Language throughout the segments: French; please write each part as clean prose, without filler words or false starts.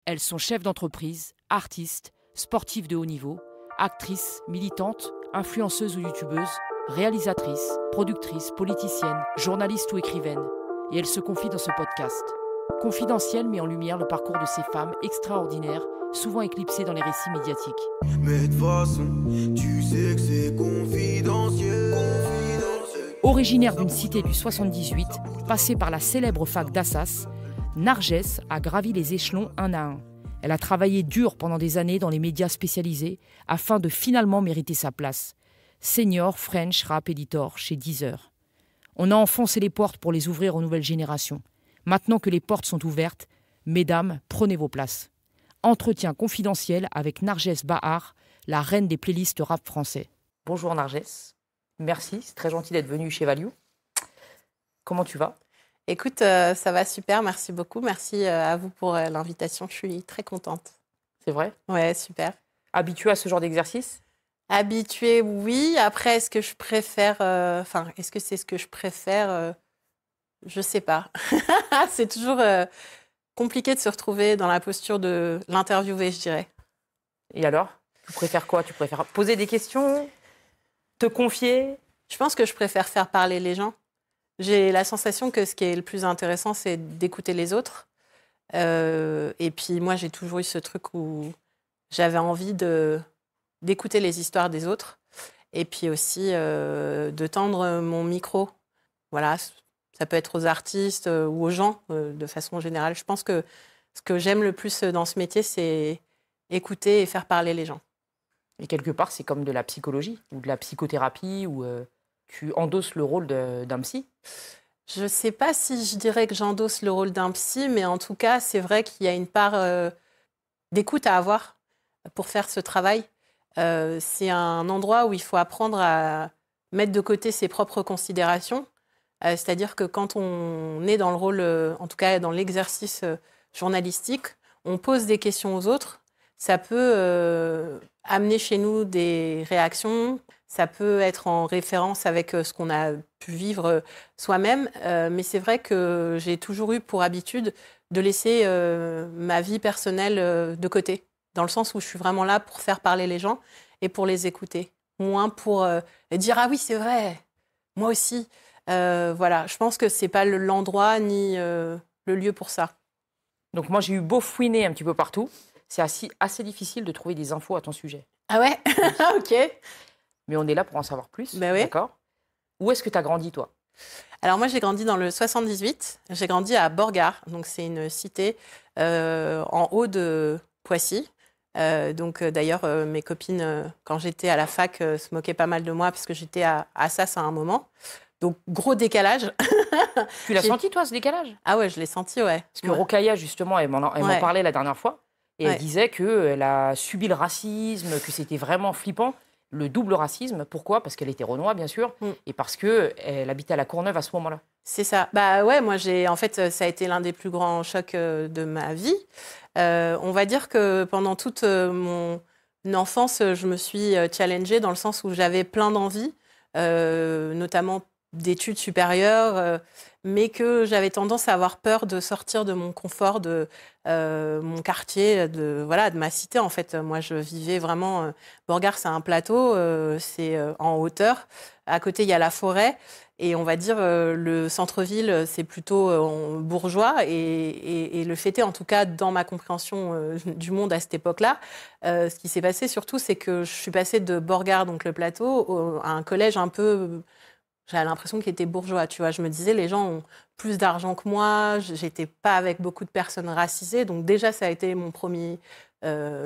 Elles sont chefs d'entreprise, artistes, sportives de haut niveau, actrices, militantes, influenceuses ou youtubeuses, réalisatrices, productrices, politiciennes, journalistes ou écrivaines. Et elles se confient dans ce podcast. Confidentiel met en lumière le parcours de ces femmes extraordinaires, souvent éclipsées dans les récits médiatiques. Mais de toute façon, tu sais que c'est confidentiel. Originaire d'une cité du 78, passée par la célèbre fac d'Assas, Narges a gravi les échelons un à un. Elle a travaillé dur pendant des années dans les médias spécialisés afin de finalement mériter sa place. Senior French Rap Editor chez Deezer. On a enfoncé les portes pour les ouvrir aux nouvelles générations. Maintenant que les portes sont ouvertes, mesdames, prenez vos places. Entretien confidentiel avec Narges Bahar, la reine des playlists rap français. Bonjour Narges, merci, c'est très gentil d'être venue chez Value. Comment tu vas ? Écoute, ça va super, merci beaucoup. Merci à vous pour l'invitation, je suis très contente. C'est vrai ? Ouais, super. Habituée à ce genre d'exercice ? Habituée, oui. Après, est-ce que je préfère... est-ce que c'est ce que je préfère je sais pas. C'est toujours compliqué de se retrouver dans la posture de l'interviewer, je dirais. Et alors ? Tu préfères quoi ? Tu préfères poser des questions ? Te confier ? Je pense que je préfère faire parler les gens. J'ai la sensation que ce qui est le plus intéressant, c'est d'écouter les autres. Et puis moi, j'ai toujours eu ce truc où j'avais envie d'écouter les histoires des autres. Et puis aussi de tendre mon micro. Voilà, ça peut être aux artistes ou aux gens de façon générale. Je pense que ce que j'aime le plus dans ce métier, c'est écouter et faire parler les gens. Et quelque part, c'est comme de la psychologie ou de la psychothérapie ou tu endosses le rôle d'un psy ? Je ne sais pas si je dirais que j'endosse le rôle d'un psy, mais en tout cas, c'est vrai qu'il y a une part d'écoute à avoir pour faire ce travail. C'est un endroit où il faut apprendre à mettre de côté ses propres considérations. C'est-à-dire que quand on est dans le rôle, en tout cas dans l'exercice journalistique, on pose des questions aux autres. Ça peut amener chez nous des réactions. Ça peut être en référence avec ce qu'on a pu vivre soi-même. Mais c'est vrai que j'ai toujours eu pour habitude de laisser ma vie personnelle de côté. Dans le sens où je suis vraiment là pour faire parler les gens et pour les écouter. Moins pour dire « Ah oui, c'est vrai, moi aussi ». Voilà, je pense que c'est pas l'endroit ni le lieu pour ça. Donc moi, j'ai eu beau fouiner un petit peu partout. C'est assez difficile de trouver des infos à ton sujet. Ah ouais. Ok. Mais on est là pour en savoir plus, Ben oui. D'accord ? Où est-ce que tu as grandi, toi ? Alors moi, j'ai grandi dans le 78. J'ai grandi à Borgard, donc c'est une cité en haut de Poissy. D'ailleurs, mes copines, quand j'étais à la fac, se moquaient pas mal de moi parce que j'étais à Assas à un moment. Donc, gros décalage. Tu l'as senti, toi, ce décalage ? Ah ouais, je l'ai senti, ouais. Parce que Rokhaya, justement, elle m'en parlait la dernière fois. Et elle disait qu'elle a subi le racisme, que c'était vraiment flippant. Le double racisme. Pourquoi ? Parce qu'elle était renois, bien sûr. Et parce qu'elle habitait à la Courneuve à ce moment-là. C'est ça. Bah ouais, moi, en fait, ça a été l'un des plus grands chocs de ma vie. On va dire que pendant toute mon enfance, je me suis challengée dans le sens où j'avais plein d'envies, notamment d'études supérieures, mais que j'avais tendance à avoir peur de sortir de mon confort, de mon quartier, de ma cité. En fait, moi, je vivais vraiment... Borgard, c'est un plateau, c'est en hauteur. À côté, il y a la forêt. Et on va dire, le centre-ville, c'est plutôt bourgeois. Et le fait est, en tout cas, dans ma compréhension du monde à cette époque-là, ce qui s'est passé surtout, c'est que je suis passée de Borgard, donc le plateau, à un collège un peu... J'avais l'impression qu'il était bourgeois, tu vois. Je me disais, les gens ont plus d'argent que moi. J'étais pas avec beaucoup de personnes racisées. Donc déjà, ça a été mon premier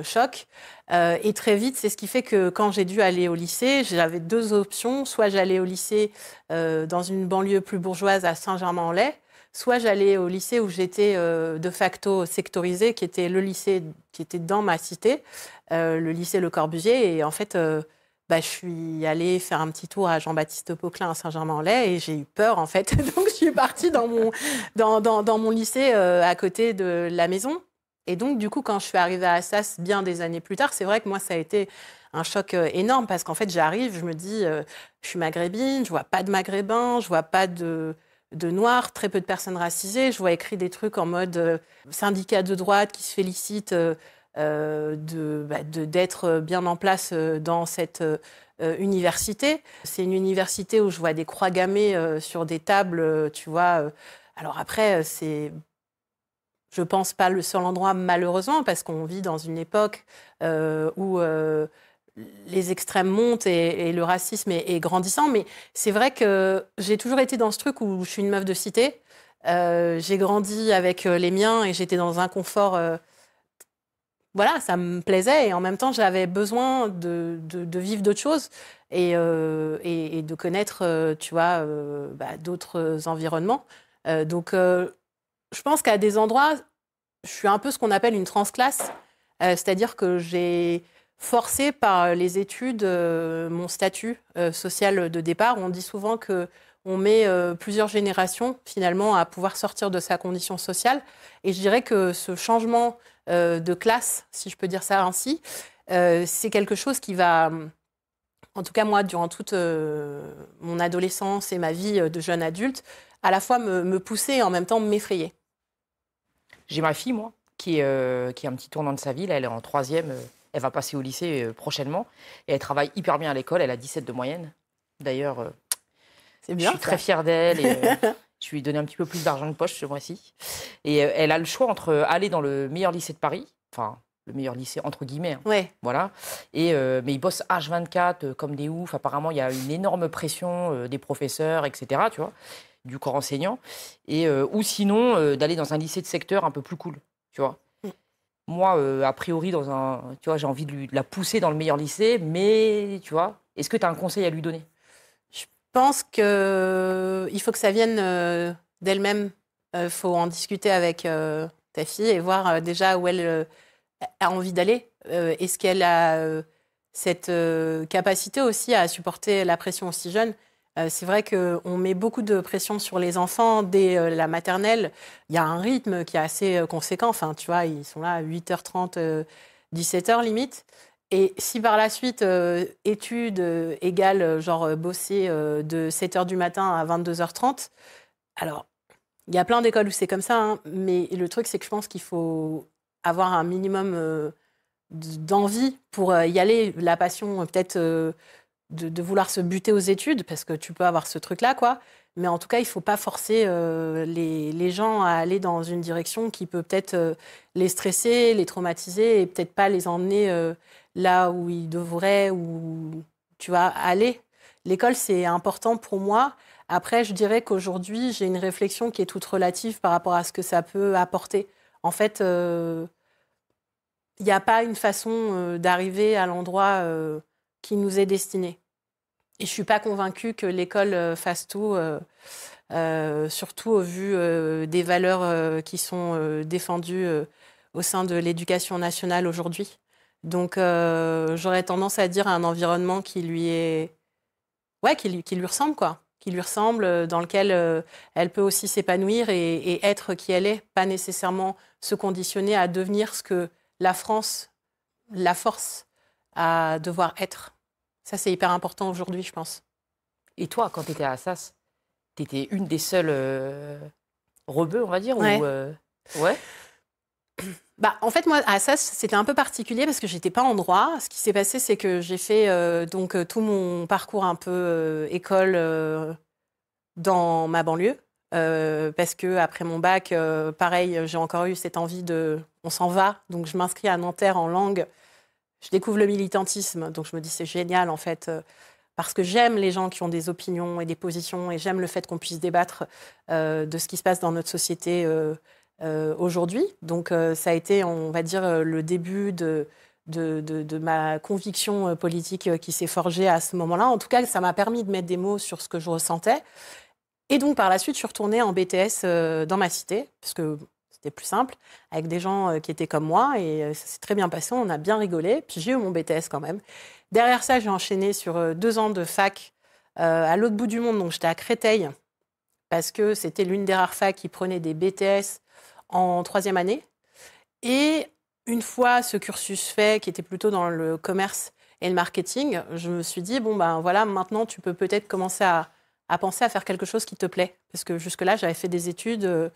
choc. Et très vite, c'est ce qui fait que quand j'ai dû aller au lycée, j'avais deux options. Soit j'allais au lycée dans une banlieue plus bourgeoise à Saint-Germain-en-Laye, soit j'allais au lycée où j'étais de facto sectorisée, qui était le lycée qui était dans ma cité, le lycée Le Corbusier. Et en fait... je suis allée faire un petit tour à Jean-Baptiste Poquelin à Saint-Germain-en-Laye et j'ai eu peur, en fait. Donc, je suis partie dans mon lycée à côté de la maison. Et donc, du coup, quand je suis arrivée à Assas bien des années plus tard, c'est vrai que moi, ça a été un choc énorme parce qu'en fait, j'arrive, je me dis, je suis maghrébine, je vois pas de maghrébins, je vois pas de de noirs, très peu de personnes racisées. Je vois écrit des trucs en mode syndicat de droite qui se félicite d'être bien en place dans cette université. C'est une université où je vois des croix gammées sur des tables, tu vois. Alors après, je pense pas le seul endroit, malheureusement, parce qu'on vit dans une époque où les extrêmes montent et le racisme est grandissant. Mais c'est vrai que j'ai toujours été dans ce truc où je suis une meuf de cité. J'ai grandi avec les miens et j'étais dans un confort. Voilà, ça me plaisait et en même temps, j'avais besoin de vivre d'autres choses et de connaître, tu vois, d'autres environnements. Donc, je pense qu'à des endroits, je suis un peu ce qu'on appelle une transclasse, c'est-à-dire que j'ai forcé par les études mon statut social de départ. On dit souvent que on met plusieurs générations finalement à pouvoir sortir de sa condition sociale. Et je dirais que ce changement de classe, si je peux dire ça ainsi, c'est quelque chose qui va, en tout cas moi, durant toute mon adolescence et ma vie de jeune adulte, à la fois me pousser et en même temps m'effrayer. J'ai ma fille, moi, qui est un petit tournant de sa vie. Là, elle est en 3e. Elle va passer au lycée prochainement. Et elle travaille hyper bien à l'école. Elle a 17 de moyenne. D'ailleurs, c'est bien, je suis très fière d'elle. Et, je lui ai donné un petit peu plus d'argent de poche ce mois-ci. Et elle a le choix entre aller dans le meilleur lycée de Paris, enfin, le meilleur lycée entre guillemets, hein, ouais. Voilà. Et, mais ils bossent H24 comme des oufs. Apparemment, il y a une énorme pression des professeurs, etc., tu vois, du corps enseignant. Et, ou sinon, d'aller dans un lycée de secteur un peu plus cool, tu vois. Moi, a priori, tu vois, j'ai envie de la pousser dans le meilleur lycée, mais, tu vois, est-ce que tu as un conseil à lui donner? Je pense qu'il faut que ça vienne d'elle-même. Il faut en discuter avec ta fille et voir déjà où elle a envie d'aller. Est-ce qu'elle a cette capacité aussi à supporter la pression aussi jeune? C'est vrai qu'on met beaucoup de pression sur les enfants dès la maternelle. Il y a un rythme qui est assez conséquent. Enfin, tu vois, ils sont là à 8h30, 17h limite. Et si par la suite, études égale genre bosser de 7h du matin à 22h30, alors il y a plein d'écoles où c'est comme ça, hein, mais le truc, c'est que je pense qu'il faut avoir un minimum d'envie pour y aller. La passion, peut-être, de vouloir se buter aux études, parce que tu peux avoir ce truc-là, quoi. Mais en tout cas, il ne faut pas forcer les gens à aller dans une direction qui peut peut-être les stresser, les traumatiser et peut-être pas les emmener là où ils devraient ou tu vas aller. L'école, c'est important pour moi. Après, je dirais qu'aujourd'hui, j'ai une réflexion qui est toute relative par rapport à ce que ça peut apporter. En fait, il n'y a pas une façon d'arriver à l'endroit qui nous est destiné. Et je ne suis pas convaincue que l'école fasse tout, surtout au vu des valeurs qui sont défendues au sein de l'éducation nationale aujourd'hui. Donc, j'aurais tendance à dire un environnement qui lui est... Ouais, qui lui ressemble, quoi. Qui lui ressemble, dans lequel elle peut aussi s'épanouir et être qui elle est, pas nécessairement se conditionner à devenir ce que la France la force à devoir être. Ça, c'est hyper important aujourd'hui, je pense. Et toi, quand tu étais à Assas, tu étais une des seules rebeux, on va dire, ouais. Ou... ouais. Bah, en fait, moi, à Assas, c'était un peu particulier parce que je n'étais pas en droit. Ce qui s'est passé, c'est que j'ai fait tout mon parcours un peu école dans ma banlieue. Parce que après mon bac, pareil, j'ai encore eu cette envie de... On s'en va, donc je m'inscris à Nanterre en langue. Je découvre le militantisme, donc je me dis c'est génial en fait, parce que j'aime les gens qui ont des opinions et des positions et j'aime le fait qu'on puisse débattre de ce qui se passe dans notre société aujourd'hui. Donc ça a été, on va dire, le début de ma conviction politique qui s'est forgée à ce moment-là. En tout cas, ça m'a permis de mettre des mots sur ce que je ressentais. Et donc par la suite, je suis retournée en BTS dans ma cité, parce que c'était plus simple, avec des gens qui étaient comme moi, et ça s'est très bien passé, on a bien rigolé, puis j'ai eu mon BTS quand même. Derrière ça, j'ai enchaîné sur 2 ans de fac à l'autre bout du monde, donc j'étais à Créteil, parce que c'était l'une des rares facs qui prenait des BTS en 3e année. Et une fois ce cursus fait, qui était plutôt dans le commerce et le marketing, je me suis dit, bon ben voilà, maintenant tu peux peut-être commencer à à penser à faire quelque chose qui te plaît. Parce que jusque-là, j'avais fait des études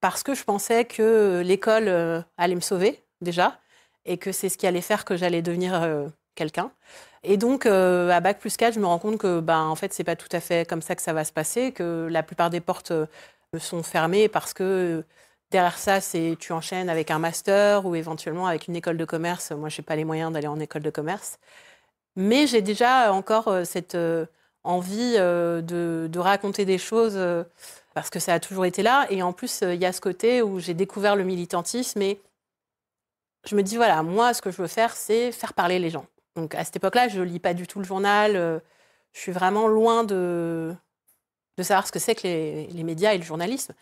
parce que je pensais que l'école allait me sauver, déjà, et que c'est ce qui allait faire que j'allais devenir quelqu'un. Et donc, à Bac+4, je me rends compte que, en fait, c'est pas tout à fait comme ça que ça va se passer, que la plupart des portes sont fermées parce que derrière ça, tu enchaînes avec un master ou éventuellement avec une école de commerce. Moi, j'ai pas les moyens d'aller en école de commerce. Mais j'ai déjà encore cette envie de raconter des choses parce que ça a toujours été là. Et en plus, il y a ce côté où j'ai découvert le militantisme et je me dis, voilà, moi, ce que je veux faire, c'est faire parler les gens. Donc, à cette époque-là, je ne lis pas du tout le journal. Je suis vraiment loin de savoir ce que c'est que les médias et le journalisme.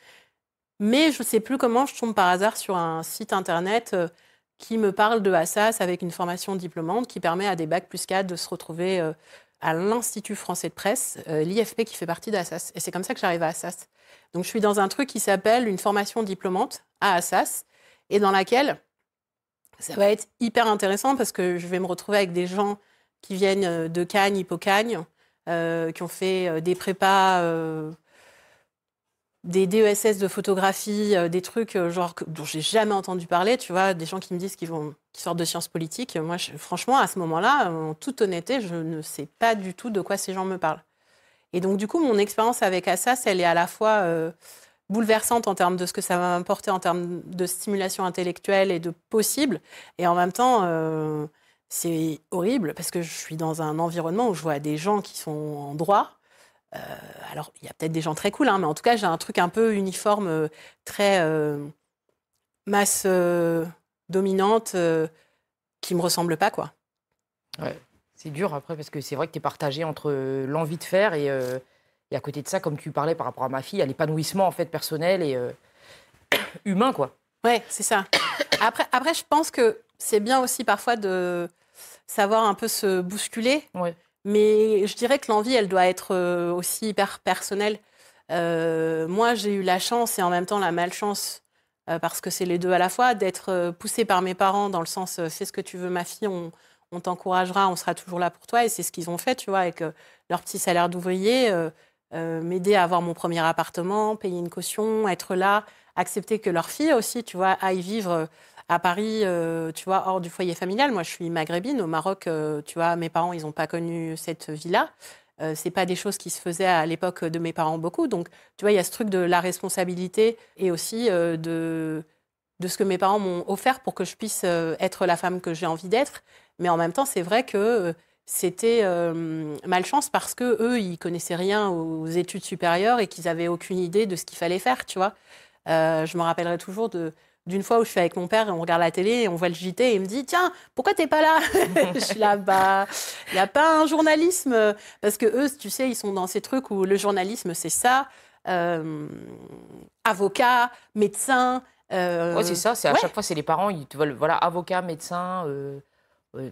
Mais je ne sais plus comment je tombe par hasard sur un site internet qui me parle de Assas avec une formation diplômante qui permet à des Bac+4 de se retrouver à l'Institut français de presse, l'IFP qui fait partie d'Assas. Et c'est comme ça que j'arrive à Assas. Donc, je suis dans un truc qui s'appelle une formation diplômante à Assas et dans laquelle ça va être hyper intéressant parce que je vais me retrouver avec des gens qui viennent de Cagnes, Hippocagne, qui ont fait des prépas, des DESS de photographie, des trucs dont j'ai jamais entendu parler, tu vois, des gens qui me disent qu'ils sortent de sciences politiques. Moi, franchement, à ce moment-là, en toute honnêteté, je ne sais pas du tout de quoi ces gens me parlent. Et donc, du coup, mon expérience avec Assas, elle est à la fois bouleversante en termes de ce que ça va m'apporter en termes de stimulation intellectuelle et de possible. Et en même temps, c'est horrible parce que je suis dans un environnement où je vois des gens qui sont en droit. Alors, il y a peut-être des gens très cool, mais en tout cas, j'ai un truc un peu uniforme, très masse dominante qui me ressemble pas, quoi. Ouais, c'est dur après parce que c'est vrai que tu es partagé entre l'envie de faire et à côté de ça, comme tu parlais par rapport à ma fille, à l'épanouissement en fait personnel et humain, quoi. Ouais, c'est ça. Après, je pense que c'est bien aussi parfois de savoir un peu se bousculer. Ouais. Mais je dirais que l'envie, elle doit être aussi hyper personnelle. Moi, j'ai eu la chance et en même temps la malchance, parce que c'est les deux à la fois, d'être poussée par mes parents dans le sens fais ce que tu veux, ma fille, on t'encouragera, on sera toujours là pour toi. Et c'est ce qu'ils ont fait, tu vois, avec leur petit salaire d'ouvrier, m'aider à avoir mon premier appartement, payer une caution, être là, accepter que leur fille aussi, tu vois, aille vivre à Paris, tu vois, hors du foyer familial. Moi, je suis maghrébine. Au Maroc, tu vois, mes parents, ils n'ont pas connu cette vie-là. C'est pas des choses qui se faisaient à l'époque de mes parents beaucoup. Donc, tu vois, il y a ce truc de la responsabilité et aussi de ce que mes parents m'ont offert pour que je puisse être la femme que j'ai envie d'être. Mais en même temps, c'est vrai que c'était malchance parce que eux, ils connaissaient rien aux études supérieures et qu'ils avaient aucune idée de ce qu'il fallait faire, tu vois. Je me rappellerai toujours d'une fois où je suis avec mon père et on regarde la télé et on voit le JT et il me dit « Tiens, pourquoi t'es pas là ?» Je suis là, il n'y a pas un journalisme. Parce que eux, tu sais, ils sont dans ces trucs où le journalisme, c'est ça. Avocat, médecin. Ouais, c'est ça. À chaque fois, c'est les parents, ils te veulent, voilà, avocat, médecin.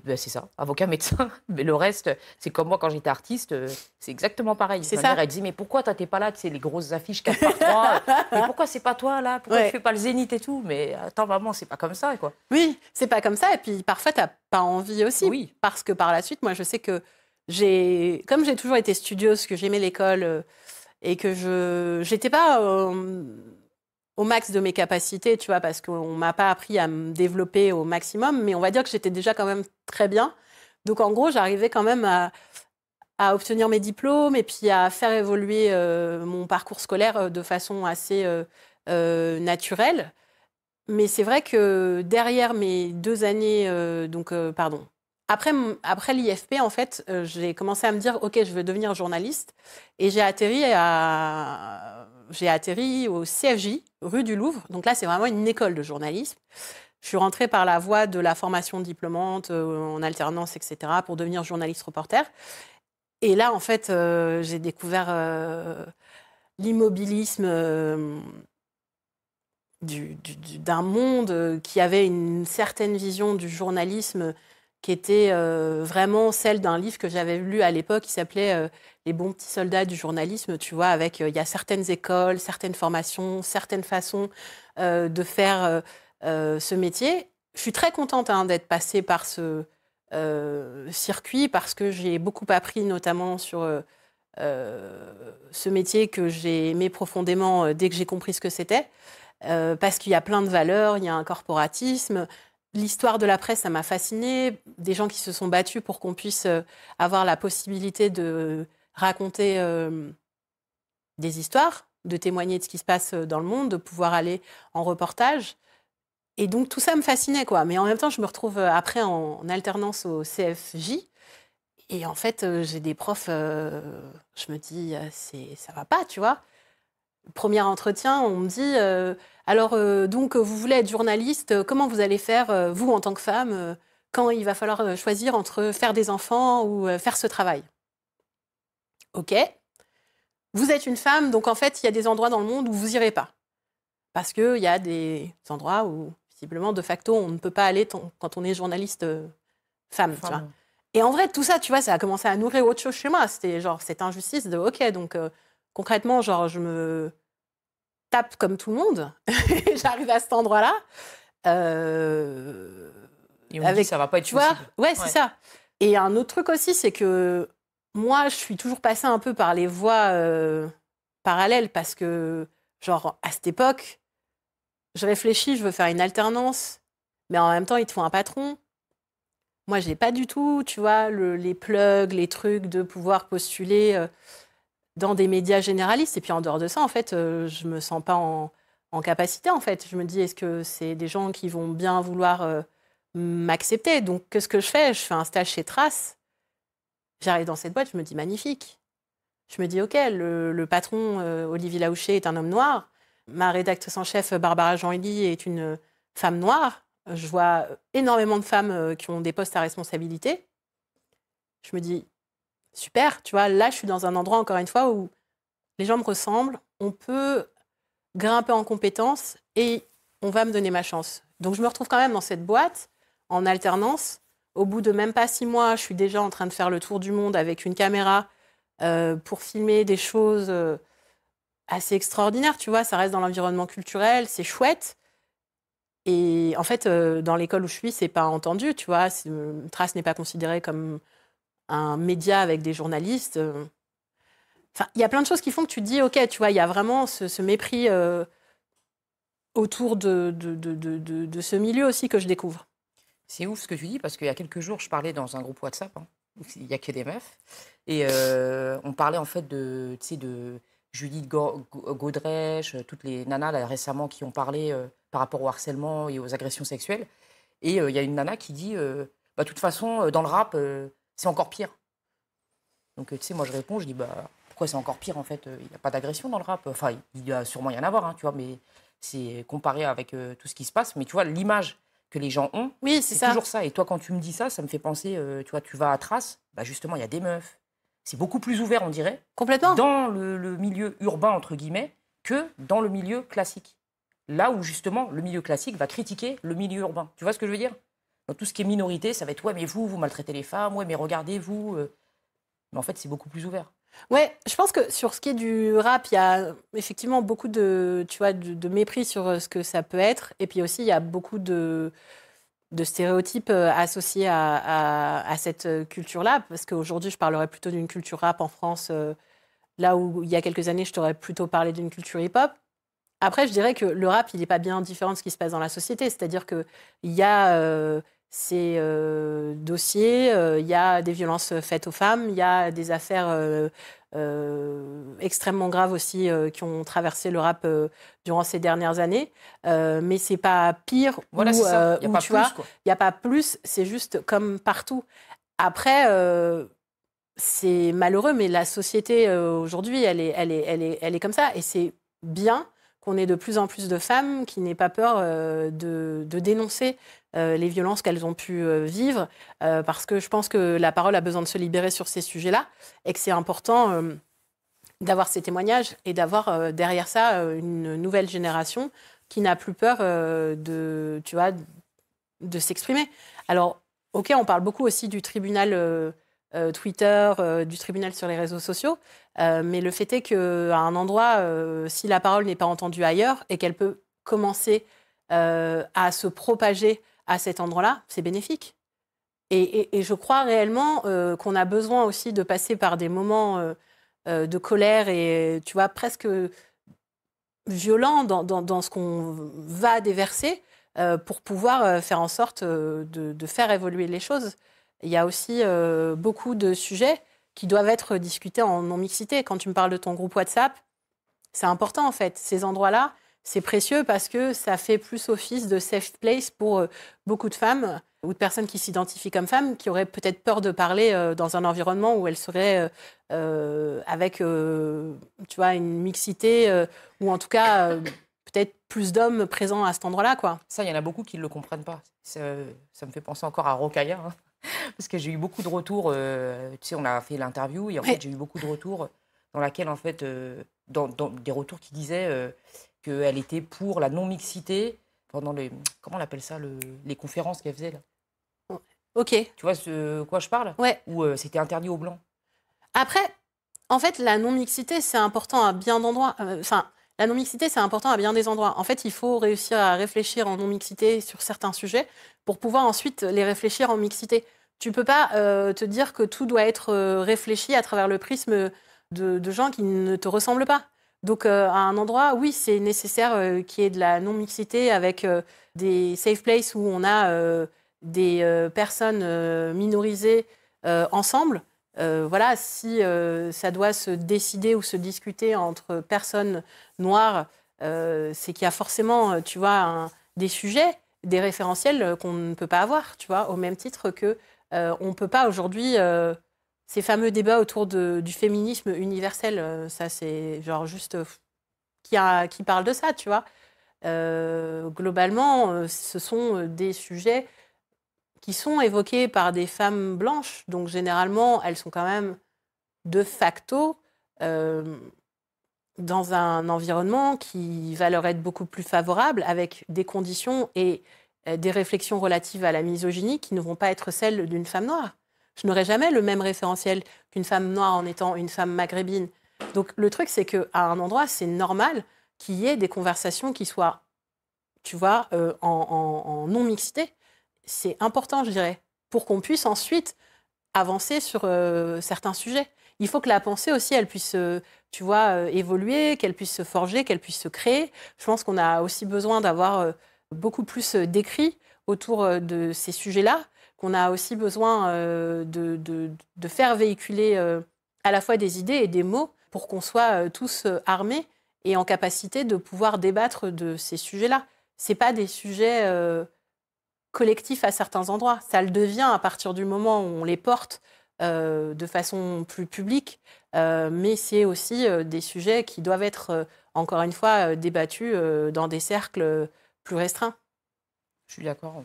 C'est ça, avocat, médecin. Mais le reste, c'est comme moi quand j'étais artiste, c'est exactement pareil. C'est Ma ça. mère, elle disait, mais pourquoi toi, t'es pas là, tu sais, les grosses affiches 4x3 mais pourquoi c'est pas toi là? Pourquoi tu fais pas le Zénith et tout? Mais attends, maman, c'est pas comme ça, quoi. Oui, c'est pas comme ça. Et puis parfois, t'as pas envie aussi. Oui. Parce que par la suite, moi, je sais que comme j'ai toujours été studieuse, que j'aimais l'école et que j'étais pas au max de mes capacités, tu vois, parce qu'on m'a pas appris à me développer au maximum, mais on va dire que j'étais déjà quand même très bien. Donc, en gros, j'arrivais quand même à obtenir mes diplômes et puis à faire évoluer mon parcours scolaire de façon assez naturelle. Mais c'est vrai que derrière mes 2 années, après l'IFP, en fait, j'ai commencé à me dire, OK, je veux devenir journaliste. Et j'ai atterri au CFJ, rue du Louvre. Donc là, c'est vraiment une école de journalisme. Je suis rentrée par la voie de la formation diplômante en alternance, etc., pour devenir journaliste reporter. Et là, en fait, j'ai découvert l'immobilisme d'un monde qui avait une certaine vision du journalisme qui était vraiment celle d'un livre que j'avais lu à l'époque qui s'appelait Les bons petits soldats du journalisme, tu vois, avec il y a certaines écoles, certaines formations, certaines façons de faire ce métier. Je suis très contente d'être passée par ce circuit parce que j'ai beaucoup appris, notamment sur ce métier que j'ai aimé profondément dès que j'ai compris ce que c'était, parce qu'il y a plein de valeurs, il y a un corporatisme. L'histoire de la presse, ça m'a fascinée. Des gens qui se sont battus pour qu'on puisse avoir la possibilité de raconter des histoires, de témoigner de ce qui se passe dans le monde, de pouvoir aller en reportage. Et donc, tout ça me fascinait, quoi. Mais en même temps, je me retrouve après en alternance au CFJ. Et en fait, j'ai des profs, je me dis, ça va pas, tu vois. Premier entretien, on me dit, alors, donc, vous voulez être journaliste, comment vous allez faire, vous, en tant que femme, quand il va falloir choisir entre faire des enfants ou faire ce travail? OK. Vous êtes une femme, donc en fait, il y a des endroits dans le monde où vous irez pas. Parce qu'il y a des endroits où, visiblement, de facto, on ne peut pas aller quand on est journaliste femme, tu vois. Et en vrai, tout ça, tu vois, ça a commencé à nourrir autre chose chez moi. C'était genre cette injustice de, OK, donc concrètement, genre, je me tape comme tout le monde. J'arrive à cet endroit-là. Et on dit, ça va pas être tu vois, possible. ouais, c'est ça. Et un autre truc aussi, c'est que moi, je suis toujours passée un peu par les voies parallèles parce que, genre, à cette époque, je réfléchis, je veux faire une alternance, mais en même temps, ils te font un patron. Moi, j'ai pas du tout, tu vois, les plugs, les trucs de pouvoir postuler dans des médias généralistes. Et puis, en dehors de ça, en fait, je me sens pas en capacité, en fait. Je me dis, est-ce que c'est des gens qui vont bien vouloir m'accepter? Donc, qu'est-ce que je fais? Je fais un stage chez Trace. J'arrive dans cette boîte, je me dis, magnifique. Je me dis, OK, le patron, Olivier Laouché, est un homme noir. Ma rédactrice en chef, Barbara Jean-Élie, est une femme noire. Je vois énormément de femmes qui ont des postes à responsabilité. Je me dis, super, tu vois, là, je suis dans un endroit, encore une fois, où les gens me ressemblent, on peut grimper en compétences et on va me donner ma chance. Donc, je me retrouve quand même dans cette boîte, en alternance. Au bout de même pas 6 mois, je suis déjà en train de faire le tour du monde avec une caméra pour filmer des choses assez extraordinaires, tu vois. Ça reste dans l'environnement culturel, c'est chouette. Et en fait, dans l'école où je suis, c'est pas entendu, tu vois. Trace n'est pas considéré comme un média avec des journalistes. Enfin, il y a plein de choses qui font que tu te dis, OK, tu vois, il y a vraiment ce mépris autour de ce milieu aussi que je découvre. C'est ouf ce que tu dis, parce qu'il y a quelques jours, je parlais dans un groupe WhatsApp, hein, où il n'y a que des meufs, et on parlait en fait de Judith Godrèche, toutes les nanas là, récemment qui ont parlé par rapport au harcèlement et aux agressions sexuelles. Et il y a une nana qui dit, de toute façon, dans le rap, c'est encore pire. Donc, tu sais, moi, je réponds, je dis, pourquoi c'est encore pire, en fait? Il n'y a pas d'agression dans le rap. Enfin, il doit sûrement y en avoir, hein, tu vois, mais c'est comparé avec tout ce qui se passe. Mais tu vois, l'image que les gens ont, oui, c'est ça. Toujours ça. Et toi, quand tu me dis ça, ça me fait penser, tu vois, tu vas à Trace, justement, il y a des meufs. C'est beaucoup plus ouvert, on dirait, complètement, dans le milieu urbain, entre guillemets, que dans le milieu classique. Là où, justement, le milieu classique va critiquer le milieu urbain. Tu vois ce que je veux dire? Dans tout ce qui est minorité, ça va être, ouais, mais vous maltraitez les femmes, ouais, mais regardez, vous... Mais en fait, c'est beaucoup plus ouvert. Ouais, je pense que sur ce qui est du rap, il y a effectivement beaucoup de mépris sur ce que ça peut être. Et puis aussi, il y a beaucoup de stéréotypes associés à cette culture-là. Parce qu'aujourd'hui, je parlerais plutôt d'une culture rap en France, là où il y a quelques années, je t'aurais plutôt parlé d'une culture hip-hop. Après, je dirais que le rap, il n'est pas bien différent de ce qui se passe dans la société. C'est-à-dire qu'il y a ces dossiers, il y a des violences faites aux femmes, il y a des affaires extrêmement graves aussi qui ont traversé le rap durant ces dernières années. Mais c'est pas pire. Voilà, c'est ça. Il n'y a pas plus, quoi. Il n'y a pas plus, c'est juste comme partout. Après, c'est malheureux, mais la société aujourd'hui, elle est comme ça. Et c'est bien qu'on ait de plus en plus de femmes qui n'aient pas peur de dénoncer les violences qu'elles ont pu vivre, parce que je pense que la parole a besoin de se libérer sur ces sujets-là, et que c'est important d'avoir ces témoignages et d'avoir derrière ça une nouvelle génération qui n'a plus peur de s'exprimer. Alors, OK, on parle beaucoup aussi du tribunal Twitter, du tribunal sur les réseaux sociaux, mais le fait est qu'à un endroit, si la parole n'est pas entendue ailleurs et qu'elle peut commencer à se propager à cet endroit-là, c'est bénéfique. Et je crois réellement qu'on a besoin aussi de passer par des moments de colère et, tu vois, presque violent dans ce qu'on va déverser pour pouvoir faire en sorte de faire évoluer les choses. Il y a aussi beaucoup de sujets qui doivent être discutés en non-mixité. Quand tu me parles de ton groupe WhatsApp, c'est important en fait. Ces endroits-là, c'est précieux parce que ça fait plus office de safe place pour beaucoup de femmes ou de personnes qui s'identifient comme femmes, qui auraient peut-être peur de parler dans un environnement où elles seraient avec tu vois, une mixité ou en tout cas peut-être plus d'hommes présents à cet endroit-là, quoi. Ça, il y en a beaucoup qui ne le comprennent pas. Ça me fait penser encore à Rokhaya, hein, parce que j'ai eu beaucoup de retours. Tu sais, on a fait l'interview et en fait, j'ai eu beaucoup de retours dans laquelle, en fait, dans des retours qui disaient qu'elle était pour la non-mixité pendant les, comment on appelle ça, les conférences qu'elle faisait là. Ok. Tu vois de quoi je parle? Ouais. Où c'était interdit aux Blancs. Après, en fait, la non-mixité, c'est important à bien d'endroits. La non-mixité, c'est important à bien des endroits. En fait, il faut réussir à réfléchir en non-mixité sur certains sujets pour pouvoir ensuite les réfléchir en mixité. Tu peux pas te dire que tout doit être réfléchi à travers le prisme de gens qui ne te ressemblent pas. Donc, à un endroit, oui, c'est nécessaire qu'il y ait de la non-mixité avec des safe places où on a des personnes minorisées ensemble. Voilà, si ça doit se décider ou se discuter entre personnes noires, c'est qu'il y a forcément, tu vois, des sujets, des référentiels qu'on ne peut pas avoir, tu vois, au même titre que on ne peut pas aujourd'hui ces fameux débats autour du féminisme universel. Ça, c'est genre juste qui parle de ça, tu vois. Globalement, ce sont des sujets qui sont évoquées par des femmes blanches. Donc, généralement, elles sont quand même de facto dans un environnement qui va leur être beaucoup plus favorable, avec des conditions et des réflexions relatives à la misogynie qui ne vont pas être celles d'une femme noire. Je n'aurai jamais le même référentiel qu'une femme noire en étant une femme maghrébine. Donc, le truc, c'est qu'à un endroit, c'est normal qu'il y ait des conversations qui soient, tu vois, en non-mixité. C'est important, je dirais, pour qu'on puisse ensuite avancer sur certains sujets. Il faut que la pensée aussi, elle puisse, tu vois, évoluer, qu'elle puisse se forger, qu'elle puisse se créer. Je pense qu'on a aussi besoin d'avoir beaucoup plus d'écrits autour de ces sujets-là, qu'on a aussi besoin de faire véhiculer à la fois des idées et des mots pour qu'on soit tous armés et en capacité de pouvoir débattre de ces sujets-là. Ce n'est pas des sujets collectifs à certains endroits. Ça le devient à partir du moment où on les porte de façon plus publique, mais c'est aussi des sujets qui doivent être, encore une fois, débattus dans des cercles plus restreints. Je suis d'accord.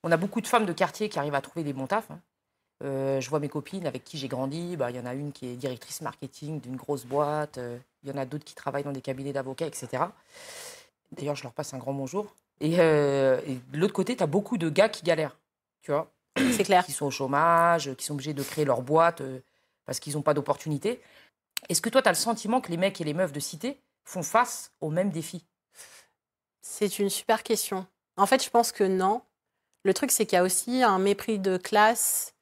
On a beaucoup de femmes de quartier qui arrivent à trouver des bons tafs, hein. Je vois mes copines avec qui j'ai grandi. Il y en a une qui est directrice marketing d'une grosse boîte. Il y en a d'autres qui travaillent dans des cabinets d'avocats, etc. D'ailleurs, je leur passe un grand bonjour. Et de l'autre côté, tu as beaucoup de gars qui galèrent, tu vois. C'est clair. Qui sont au chômage, qui sont obligés de créer leur boîte parce qu'ils n'ont pas d'opportunité. Est-ce que toi, tu as le sentiment que les mecs et les meufs de cité font face aux mêmes défis? C'est une super question. En fait, je pense que non. Le truc, c'est qu'il y a aussi un mépris de classe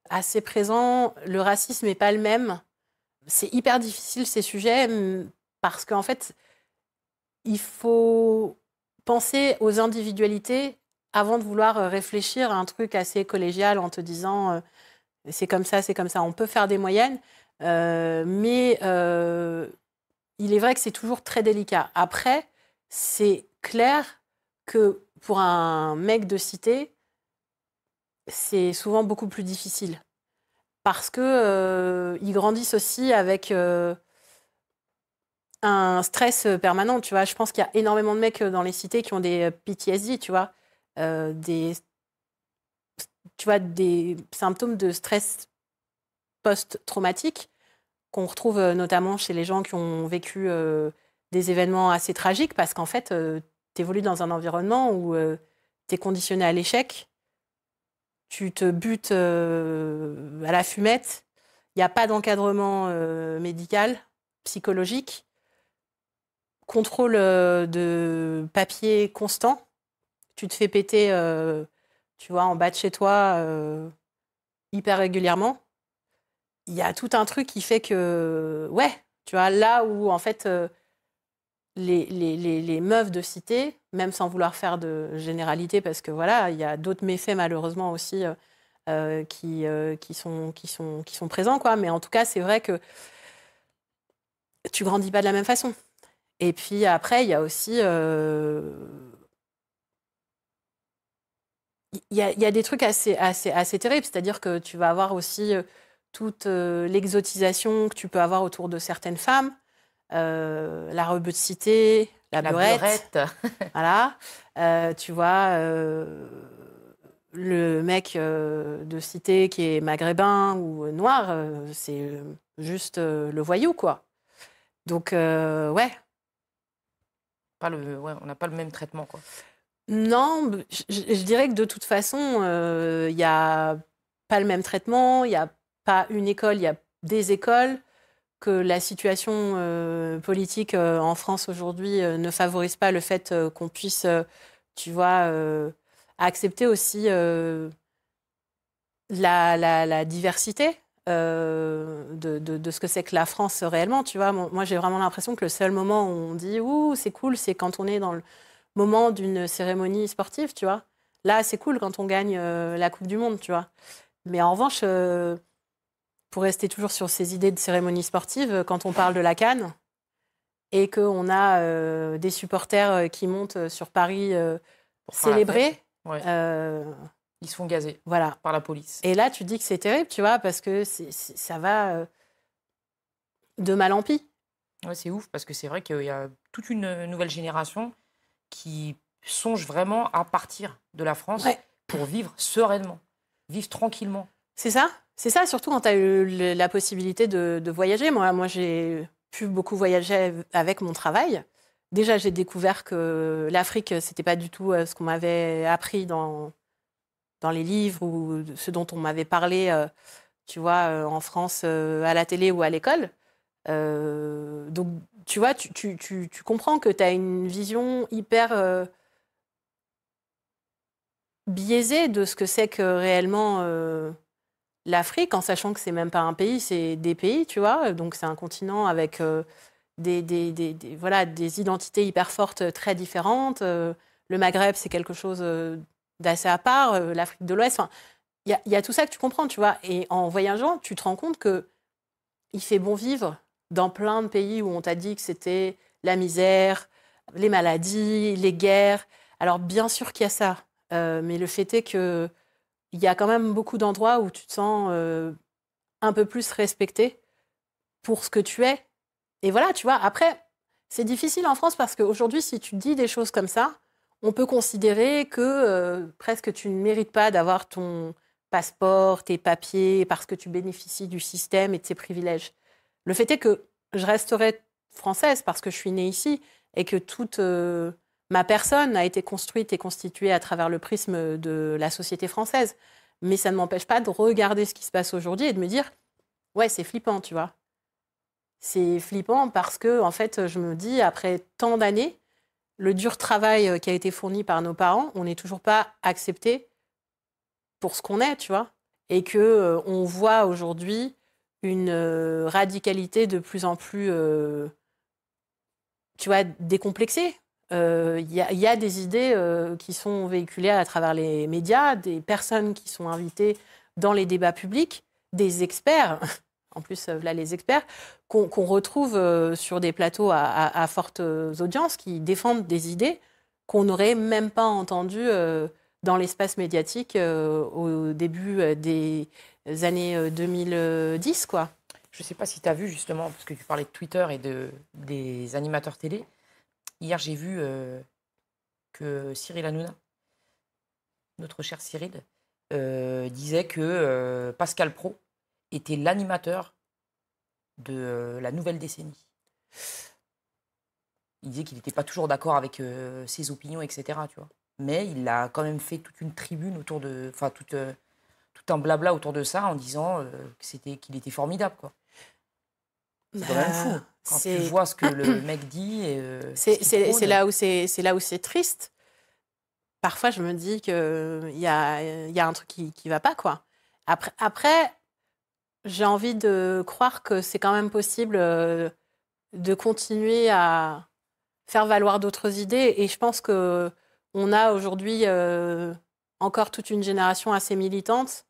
assez présent. Le racisme n'est pas le même. C'est hyper difficile, ces sujets, parce qu'en fait, il faut penser aux individualités avant de vouloir réfléchir à un truc assez collégial en te disant c'est comme ça, c'est comme ça. On peut faire des moyennes, mais il est vrai que c'est toujours très délicat. Après, c'est clair que pour un mec de cité, c'est souvent beaucoup plus difficile. Parce que ils grandissent aussi avec un stress permanent, tu vois. Je pense qu'il y a énormément de mecs dans les cités qui ont des PTSD, tu vois. Des symptômes de stress post-traumatique qu'on retrouve notamment chez les gens qui ont vécu des événements assez tragiques, parce qu'en fait, tu évolues dans un environnement où tu es conditionné à l'échec, tu te butes à la fumette, il n'y a pas d'encadrement médical, psychologique, contrôle de papier constant, tu te fais péter, tu vois, en bas de chez toi hyper régulièrement. il y a tout un truc qui fait que, ouais, tu vois, là où, en fait, les meufs de cité, même sans vouloir faire de généralité, parce que, voilà, il y a d'autres méfaits, malheureusement, aussi, qui sont présents, quoi. Mais en tout cas, c'est vrai que tu grandis pas de la même façon. Et puis, après, il y a aussi... il y a des trucs assez terribles, c'est-à-dire que tu vas avoir aussi toute l'exotisation que tu peux avoir autour de certaines femmes, la rebeu de cité, la beurette, voilà. Tu vois, le mec de cité qui est maghrébin ou noir, c'est juste le voyou, quoi. Donc, ouais. Ouais, on n'a pas le même traitement, quoi. Non, je dirais que de toute façon, il n'y a pas le même traitement, il n'y a pas une école, il y a des écoles, que la situation politique en France aujourd'hui ne favorise pas le fait qu'on puisse, tu vois, accepter aussi la diversité de ce que c'est que la France réellement, tu vois. Moi, j'ai vraiment l'impression que le seul moment où on dit « Ouh, c'est cool », c'est quand on est dans le moment d'une cérémonie sportive, tu vois. Là, c'est cool quand on gagne la Coupe du Monde, tu vois. Mais en revanche, pour rester toujours sur ces idées de cérémonie sportive, quand on parle de la CAN et qu'on a des supporters qui montent sur Paris célébrer, ouais. Ils se font gazer voilà, par la police. Et là, tu dis que c'est terrible, tu vois, parce que ça va de mal en pis. Ouais, c'est ouf, parce que c'est vrai qu'il y a toute une nouvelle génération qui songe vraiment à partir de la France pour vivre sereinement, vivre tranquillement. C'est ça, surtout quand tu as eu la possibilité de voyager. Moi, j'ai pu beaucoup voyager avec mon travail. Déjà, j'ai découvert que l'Afrique, c'était pas du tout ce qu'on m'avait appris dans les livres ou ce dont on m'avait parlé, tu vois, en France, à la télé ou à l'école. Donc, tu vois, tu comprends que tu as une vision hyper biaisée de ce que c'est que réellement l'Afrique, en sachant que c'est même pas un pays, c'est des pays, tu vois. Donc, c'est un continent avec voilà, des identités hyper fortes, très différentes. Le Maghreb, c'est quelque chose d'assez à part. L'Afrique de l'Ouest, il y a tout ça que tu comprends, tu vois. Et en voyageant, tu te rends compte que il fait bon vivre dans plein de pays où on t'a dit que c'était la misère, les maladies, les guerres. Alors, bien sûr qu'il y a ça. Mais le fait est qu'il y a quand même beaucoup d'endroits où tu te sens un peu plus respecté pour ce que tu es. Et voilà, tu vois, après, c'est difficile en France parce qu'aujourd'hui, si tu dis des choses comme ça, on peut considérer que presque tu ne mérites pas d'avoir ton passeport, tes papiers, parce que tu bénéficies du système et de ses privilèges. Le fait est que je resterai française parce que je suis née ici et que toute ma personne a été construite et constituée à travers le prisme de la société française. Mais ça ne m'empêche pas de regarder ce qui se passe aujourd'hui et de me dire « Ouais, c'est flippant, tu vois ». C'est flippant parce que, en fait, je me dis, après tant d'années, le dur travail qui a été fourni par nos parents, on n'est toujours pas accepté pour ce qu'on est, tu vois. Et qu'on voit aujourd'hui une radicalité de plus en plus, tu vois, décomplexée. Il y a des idées qui sont véhiculées à travers les médias, des personnes qui sont invitées dans les débats publics, des experts, en plus, là, les experts, qu'on retrouve sur des plateaux à fortes audiences, qui défendent des idées qu'on n'aurait même pas entendues dans l'espace médiatique au début des années 2010, quoi. Je ne sais pas si tu as vu, justement, parce que tu parlais de Twitter et des animateurs télé. Hier, j'ai vu que Cyril Hanouna, notre cher Cyril, disait que Pascal Praud était l'animateur de la nouvelle décennie. Il disait qu'il n'était pas toujours d'accord avec ses opinions, etc. Tu vois. Mais il a quand même fait toute une tribune autour de... Enfin, tout un blabla autour de ça en disant qu'il était formidable, quoi. C'est quand même fou. Quand tu vois ce que le mec dit... c'est là où c'est triste. Parfois, je me dis qu'il y a un truc qui ne va pas, quoi. Après, j'ai envie de croire que c'est quand même possible de continuer à faire valoir d'autres idées. Et je pense qu'on a aujourd'hui encore toute une génération assez militante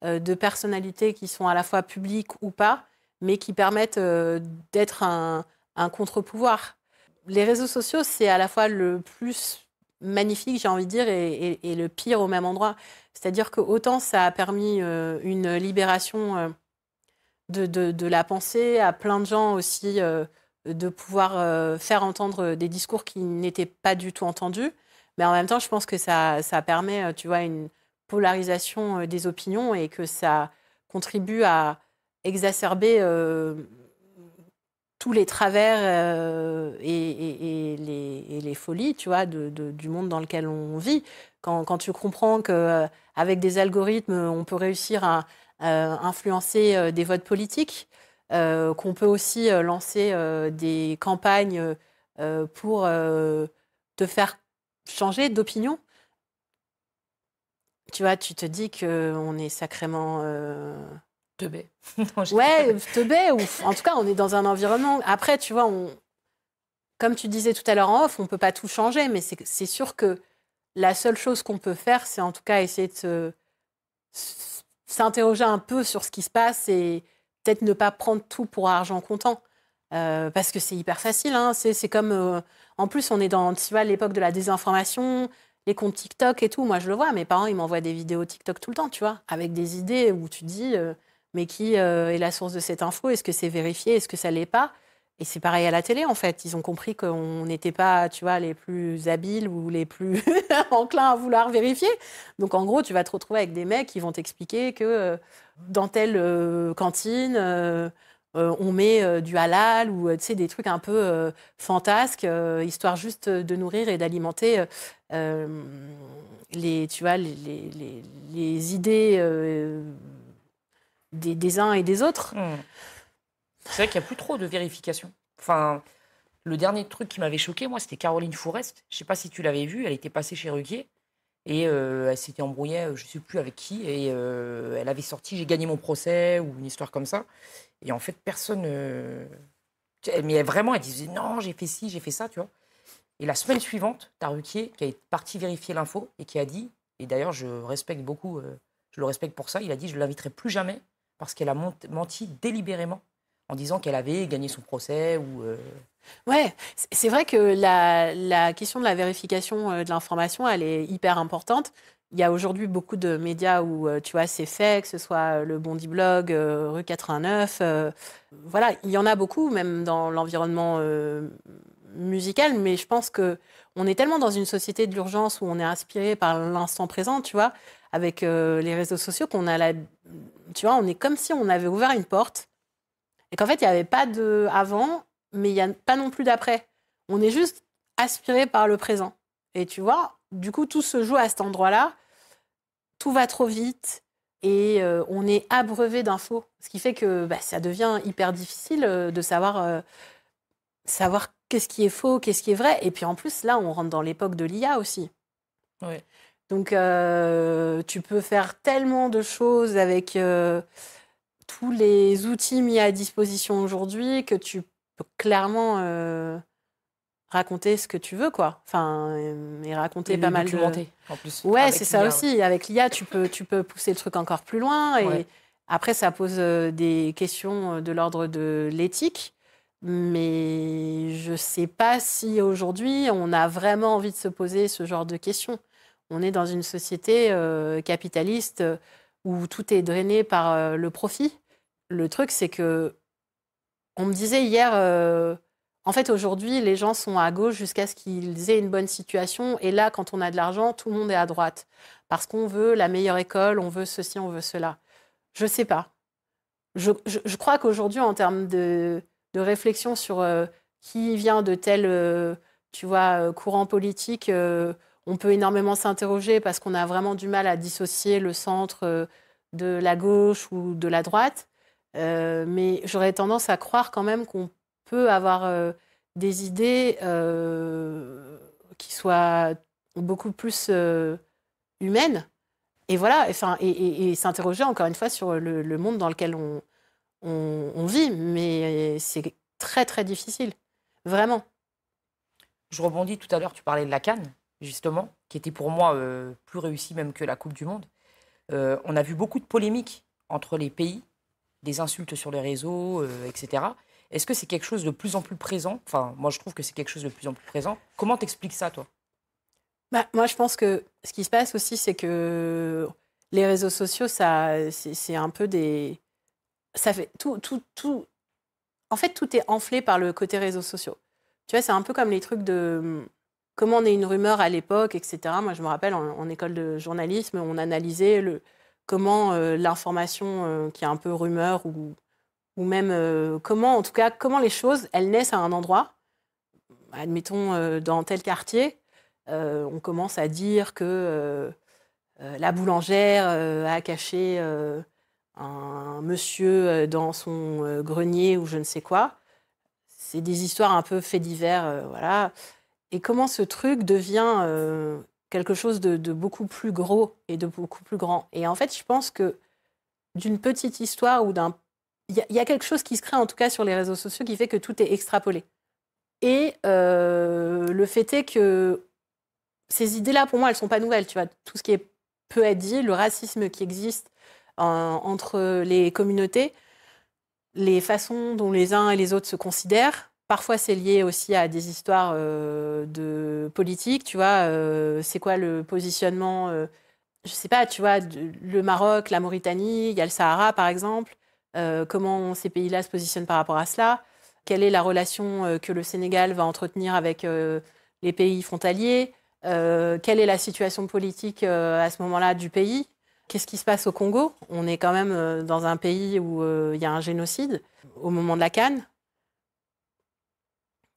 de personnalités qui sont à la fois publiques ou pas, mais qui permettent d'être un contre-pouvoir. Les réseaux sociaux, c'est à la fois le plus magnifique, j'ai envie de dire, et le pire au même endroit. C'est-à-dire que autant ça a permis une libération de la pensée à plein de gens aussi, de pouvoir faire entendre des discours qui n'étaient pas du tout entendus. Mais en même temps, je pense que ça permet, tu vois, une polarisation des opinions et que ça contribue à exacerber tous les travers et les folies, tu vois, du monde dans lequel on vit. Quand tu comprends qu'avec des algorithmes, on peut réussir à influencer des votes politiques, qu'on peut aussi lancer des campagnes pour te faire changer d'opinion. Tu vois, tu te dis qu'on est sacrément... Teubé. Ouais, teubé, ou en tout cas, on est dans un environnement... Après, tu vois, comme tu disais tout à l'heure en off, on ne peut pas tout changer, mais c'est sûr que la seule chose qu'on peut faire, c'est en tout cas essayer de s'interroger un peu sur ce qui se passe et peut-être ne pas prendre tout pour argent comptant. Parce que c'est hyper facile. Hein. C'est comme... en plus, on est dans, tu vois, l'époque de la désinformation, les comptes TikTok et tout. Moi, je le vois. Mes parents, ils m'envoient des vidéos TikTok tout le temps, tu vois, avec des idées où tu te dis, mais qui est la source de cette info? Est-ce que c'est vérifié? Est-ce que ça l'est pas? Et c'est pareil à la télé, en fait. Ils ont compris qu'on n'était pas, tu vois, les plus habiles ou les plus enclins à vouloir vérifier. Donc, en gros, tu vas te retrouver avec des mecs qui vont t'expliquer que dans telle cantine, on met du halal ou tu sais, des trucs un peu fantasques, histoire juste de nourrir et d'alimenter tu vois, les idées des uns et des autres. C'est vrai qu'il n'y a plus trop de vérification. Enfin, le dernier truc qui m'avait choqué, moi, c'était Caroline Fourest. Je ne sais pas si tu l'avais vue, elle était passée chez Ruquier et elle s'était embrouillée, je ne sais plus avec qui, et elle avait sorti « J'ai gagné mon procès » ou une histoire comme ça. Et en fait, personne... Mais vraiment, elle disait « Non, j'ai fait ci, j'ai fait ça », tu vois. Et la semaine suivante, t'as Ruquier qui est parti vérifier l'info et qui a dit, et d'ailleurs, je respecte beaucoup, je le respecte pour ça, il a dit « Je ne l'inviterai plus jamais parce qu'elle a menti délibérément en disant qu'elle avait gagné son procès ou... Ouais, c'est vrai que la question de la vérification de l'information, elle est hyper importante. Il y a aujourd'hui beaucoup de médias où, tu vois, c'est fait, que ce soit le Bondi Blog, Rue 89. Voilà, il y en a beaucoup, même dans l'environnement musical, mais je pense qu'on est tellement dans une société de l'urgence où on est inspiré par l'instant présent, tu vois, avec les réseaux sociaux, tu vois, on est comme si on avait ouvert une porte et qu'en fait, il n'y avait pas de avant, mais il n'y a pas non plus d'après. On est juste aspiré par le présent. Et tu vois, du coup, tout se joue à cet endroit-là. Tout va trop vite et on est abreuvé d'infos. Ce qui fait que ça devient hyper difficile de savoir qu'est-ce qui est faux, qu'est-ce qui est vrai. Et puis en plus, là, on rentre dans l'époque de l'IA aussi. Ouais. Donc, tu peux faire tellement de choses avec... tous les outils mis à disposition aujourd'hui que tu peux clairement raconter ce que tu veux, quoi. Enfin, et raconter pas mal documenter, en plus. Ouais, c'est ça aussi. Avec l'IA, tu peux pousser le truc encore plus loin. Et après, ça pose des questions de l'ordre de l'éthique. Mais je sais pas si aujourd'hui, on a vraiment envie de se poser ce genre de questions. On est dans une société capitaliste où tout est drainé par le profit. Le truc, c'est que, on me disait hier, en fait, aujourd'hui, les gens sont à gauche jusqu'à ce qu'ils aient une bonne situation. Et là, quand on a de l'argent, tout le monde est à droite. Parce qu'on veut la meilleure école, on veut ceci, on veut cela. Je sais pas. Je crois qu'aujourd'hui, en termes de réflexion sur qui vient de tel tu vois, courant politique, on peut énormément s'interroger parce qu'on a vraiment du mal à dissocier le centre de la gauche ou de la droite. Mais j'aurais tendance à croire quand même qu'on peut avoir des idées qui soient beaucoup plus humaines. Et voilà, et s'interroger encore une fois sur le monde dans lequel on vit, mais c'est très, très difficile. Vraiment. Je rebondis tout à l'heure, tu parlais de la CAN, justement, qui était pour moi plus réussie même que la Coupe du Monde. On a vu beaucoup de polémiques entre les pays, des insultes sur les réseaux, etc. Est-ce que c'est quelque chose de plus en plus présent? Enfin, moi, je trouve que c'est quelque chose de plus en plus présent. Comment t'expliques ça, toi? Moi, je pense que ce qui se passe aussi, c'est que les réseaux sociaux, c'est un peu des... Ça fait tout... En fait, tout est enflé par le côté réseaux sociaux. Tu vois, c'est un peu comme les trucs de comment on est une rumeur à l'époque, etc. Moi, je me rappelle, en école de journalisme, on analysait comment l'information qui est un peu rumeur ou même comment, en tout cas, comment les choses, elles naissent à un endroit. Admettons, dans tel quartier, on commence à dire que la boulangère a caché un monsieur dans son grenier ou je ne sais quoi. C'est des histoires un peu faits divers, voilà. Et comment ce truc devient quelque chose de beaucoup plus gros et de beaucoup plus grand. Et en fait, je pense que d'une petite histoire ou d'un... Il y a quelque chose qui se crée, en tout cas sur les réseaux sociaux, qui fait que tout est extrapolé. Et le fait est que ces idées-là, pour moi, elles ne sont pas nouvelles. Tu vois, tout ce qui peut être dit, le racisme qui existe entre les communautés, les façons dont les uns et les autres se considèrent. Parfois, c'est lié aussi à des histoires de politique. Tu vois, c'est quoi le positionnement je ne sais pas, tu vois, le Maroc, la Mauritanie, il y a le Sahara, par exemple. Comment ces pays-là se positionnent par rapport à cela? Quelle est la relation que le Sénégal va entretenir avec les pays frontaliers? Quelle est la situation politique à ce moment-là du pays? Qu'est-ce qui se passe au Congo? On est quand même dans un pays où il y a un génocide au moment de la CAN.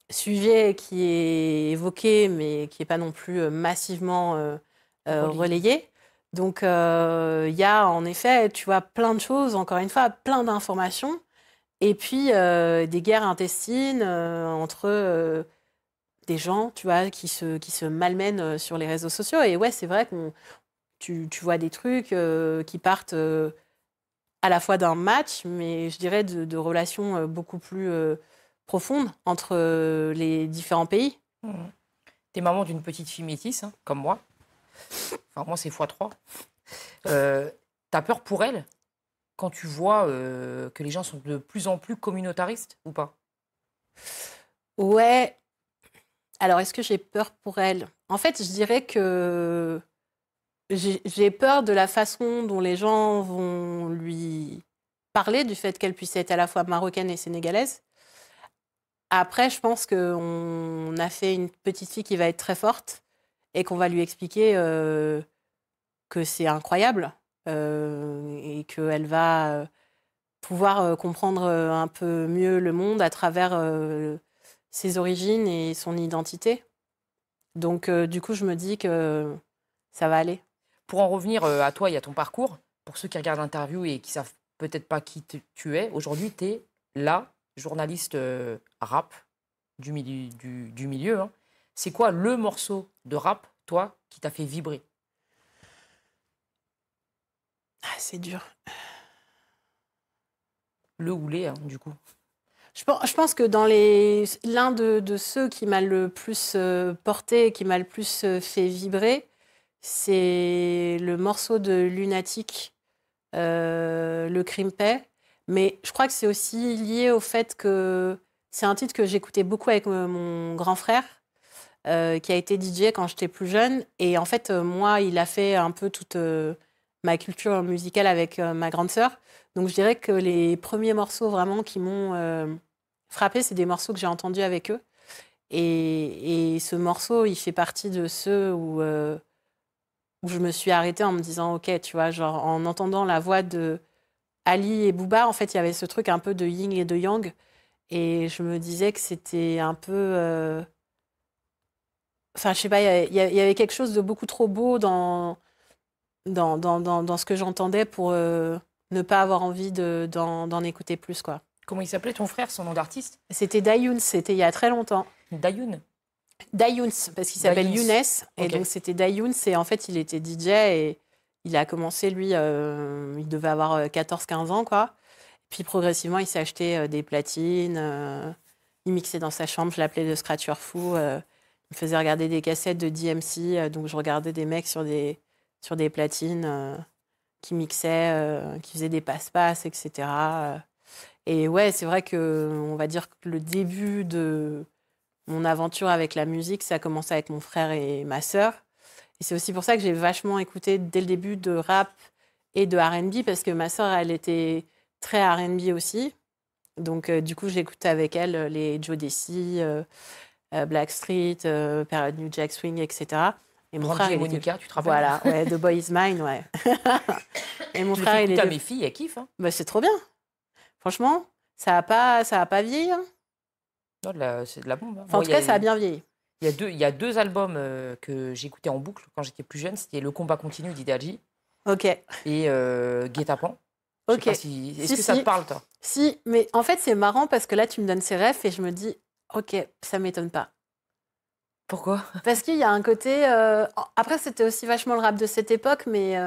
Sujet qui est évoqué, mais qui n'est pas non plus massivement relayé. Donc, il y a en effet, tu vois, plein de choses, encore une fois, plein d'informations. Et puis, des guerres intestines entre des gens, tu vois, qui se malmènent sur les réseaux sociaux. Et ouais, c'est vrai que tu vois des trucs qui partent à la fois d'un match, mais je dirais de relations beaucoup plus profondes entre les différents pays. Mmh. T'es maman d'une petite fille métisse, hein, comme moi. Enfin, moi, c'est x3. T'as peur pour elle quand tu vois que les gens sont de plus en plus communautaristes ou pas? Ouais. Alors, est-ce que j'ai peur pour elle? En fait, je dirais que j'ai peur de la façon dont les gens vont lui parler, du fait qu'elle puisse être à la fois marocaine et sénégalaise. Après, je pense qu'on a fait une petite fille qui va être très forte et qu'on va lui expliquer que c'est incroyable et qu'elle va pouvoir comprendre un peu mieux le monde à travers ses origines et son identité. Donc, du coup, je me dis que ça va aller. Pour en revenir à toi et à ton parcours, pour ceux qui regardent l'interview et qui savent peut-être pas qui tu es, aujourd'hui, tu es la journaliste rap du milieu. Hein. C'est quoi le morceau de rap, toi, qui t'a fait vibrer? Ah, c'est dur. Le ou les, hein, du coup. Je pense que l'un de ceux qui m'a le plus porté, qui m'a le plus fait vibrer, c'est le morceau de Lunatic, Le Crime Paix. Mais je crois que c'est aussi lié au fait que c'est un titre que j'écoutais beaucoup avec mon grand frère, qui a été DJ quand j'étais plus jeune. Et en fait, moi, il a fait un peu toute ma culture musicale avec ma grande sœur. Donc je dirais que les premiers morceaux vraiment qui m'ont frappé, c'est des morceaux que j'ai entendus avec eux. Et ce morceau, il fait partie de ceux où je me suis arrêtée en me disant, ok, tu vois, genre en entendant la voix de Ali et Booba, en fait, il y avait ce truc un peu de yin et de yang. Et je me disais que c'était un peu... Enfin, je sais pas, il y avait quelque chose de beaucoup trop beau dans ce que j'entendais pour ne pas avoir envie d'en écouter plus, quoi. Comment il s'appelait ton frère, son nom d'artiste? C'était Dayouns, c'était il y a très longtemps. Dayoun? Dayouns, parce qu'il s'appelle Dayouns. Younes. Et Ok. donc, c'était Dayouns. Et en fait, il était DJ et il a commencé, lui, il devait avoir 14-15 ans, quoi. Puis progressivement, il s'est acheté des platines. Il mixait dans sa chambre. Je l'appelais le scratcher fou. Il me faisait regarder des cassettes de DMC. Donc je regardais des mecs sur des platines qui mixaient, qui faisaient des passe-passe, etc. Et ouais, c'est vrai que on va dire que le début de mon aventure avec la musique, ça a commencé avec mon frère et ma sœur. Et c'est aussi pour ça que j'ai vachement écouté dès le début de rap et de R&B, parce que ma sœur, elle était très R&B aussi. Donc, du coup, j'écoutais avec elle les Joe Desi, Blackstreet, période New Jack Swing, etc. Et mon frère, et il Monica, était... tu te rappelles? Voilà, ouais, The Boy Is Mine, ouais. Et mon Je frère, l'ai fait il écouter est... à mes filles, elles kiffent. Hein. Bah, c'est trop bien. Franchement, ça a pas vieilli. Hein. Non, c'est de la bombe. Hein. Enfin, en tout cas, ça a bien vieilli. Il y a deux albums que j'écoutais en boucle quand j'étais plus jeune. C'était Le Combat Continu d'Idéalji Ok. et Guet-apens. Ok. Est-ce que ça te parle, toi? Si, mais en fait, c'est marrant parce que là, tu me donnes ces refs et je me dis, ok, ça m'étonne pas. Pourquoi? Parce qu'il y a un côté... Après, c'était aussi vachement le rap de cette époque, mais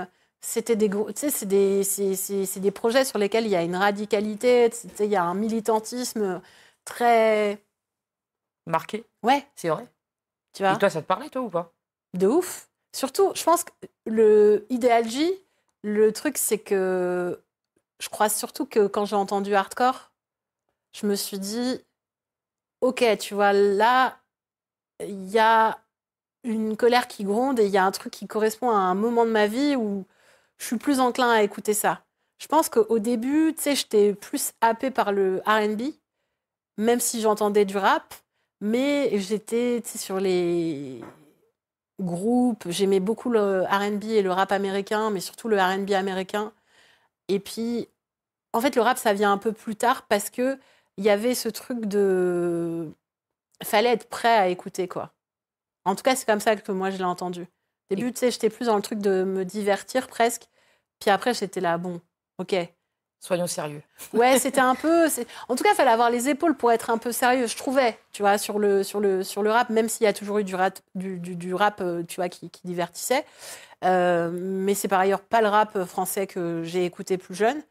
c'était des gros... Tu sais, c'est des projets sur lesquels il y a une radicalité, tu sais, il y a un militantisme très... Marqué? Ouais, C'est vrai? tu vois, Et toi, ça te parlait, toi, ou pas? de ouf. Surtout, je pense que le Ideal J, le truc, c'est que je crois surtout que quand j'ai entendu hardcore, je me suis dit, ok, tu vois, là, il y a une colère qui gronde et il y a un truc qui correspond à un moment de ma vie où je suis plus enclin à écouter ça. Je pense qu'au début, tu sais, j'étais plus happée par le R&B, même si j'entendais du rap, mais j'étais, tu sais, sur les groupes, j'aimais beaucoup le R&B et le rap américain, mais surtout le R&B américain. Et puis, en fait, le rap, ça vient un peu plus tard parce que il y avait ce truc de... Fallait être prêt à écouter, quoi. En tout cas, c'est comme ça que moi, je l'ai entendu. Au début, tu sais, j'étais plus dans le truc de me divertir presque. Puis après, j'étais là, bon, ok. Soyons sérieux. Ouais, c'était un peu... En tout cas, il fallait avoir les épaules pour être un peu sérieux, je trouvais, tu vois, sur le rap, même s'il y a toujours eu du rap tu vois, qui divertissait. Mais c'est par ailleurs pas le rap français que j'ai écouté plus jeune.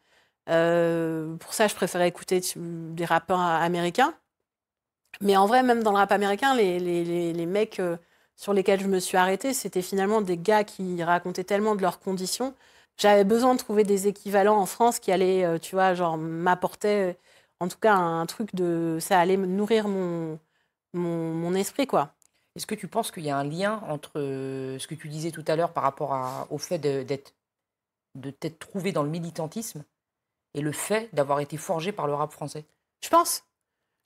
Pour ça, je préférais écouter des rappeurs américains. Mais en vrai, même dans le rap américain, les mecs sur lesquels je me suis arrêtée, c'était finalement des gars qui racontaient tellement de leurs conditions. J'avais besoin de trouver des équivalents en France qui allaient, tu vois, genre m'apporter, en tout cas, un truc de... Ça allait me nourrir mon esprit, quoi. Est-ce que tu penses qu'il y a un lien entre ce que tu disais tout à l'heure par rapport au fait de t'être trouvé dans le militantisme et le fait d'avoir été forgé par le rap français? Je pense.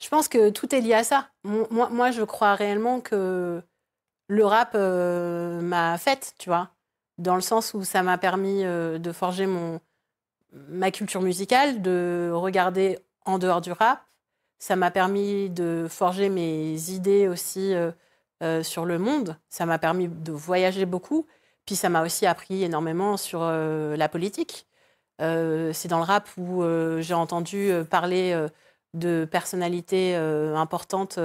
Je pense que tout est lié à ça. Moi, je crois réellement que le rap m'a faite, tu vois, dans le sens où ça m'a permis de forger ma culture musicale, de regarder en dehors du rap. Ça m'a permis de forger mes idées aussi sur le monde. Ça m'a permis de voyager beaucoup. Puis ça m'a aussi appris énormément sur la politique. C'est dans le rap où j'ai entendu parler de personnalités importantes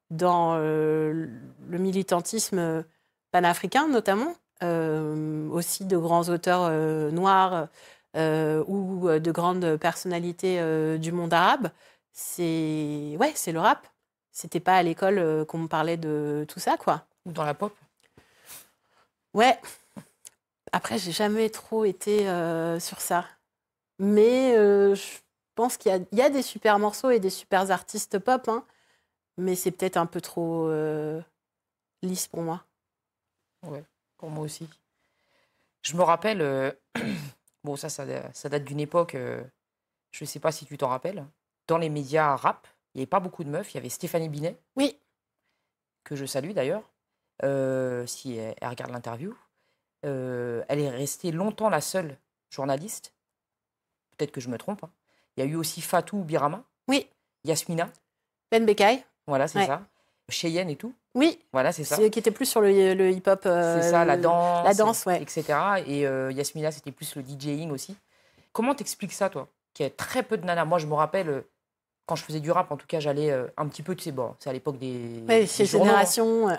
dans le militantisme panafricain, notamment. Aussi de grands auteurs noirs ou de grandes personnalités du monde arabe. C'est le rap. C'était pas à l'école qu'on me parlait de tout ça, quoi. Ou dans la pop? Ouais. Après, j'ai jamais trop été sur ça. Mais je pense qu'il y a des super morceaux et des super artistes pop, hein, mais c'est peut-être un peu trop lisse pour moi. Ouais, pour moi aussi. Je me rappelle, bon, ça date d'une époque, je ne sais pas si tu t'en rappelles. Dans les médias rap, il n'y avait pas beaucoup de meufs. Il y avait Stéphanie Binet, Oui, que je salue d'ailleurs, si elle regarde l'interview. Elle est restée longtemps la seule journaliste. Peut-être que je me trompe. Hein. Il y a eu aussi Fatou Birama, oui. Yasmina, Ben Bekai, voilà, c'est Ouais. ça. Cheyenne et tout, oui. voilà, c'est ça. C'est qui était plus sur le hip-hop. C'est ça, la danse, La danse, ouais. etc. Et Yasmina, c'était plus le DJing aussi. Comment t'expliques ça, toi? Qu'il y a très peu de nanas. Moi, je me rappelle, quand je faisais du rap, en tout cas, j'allais un petit peu, tu sais, bon, c'est à l'époque des Ouais, chez journaux, hein. Génération.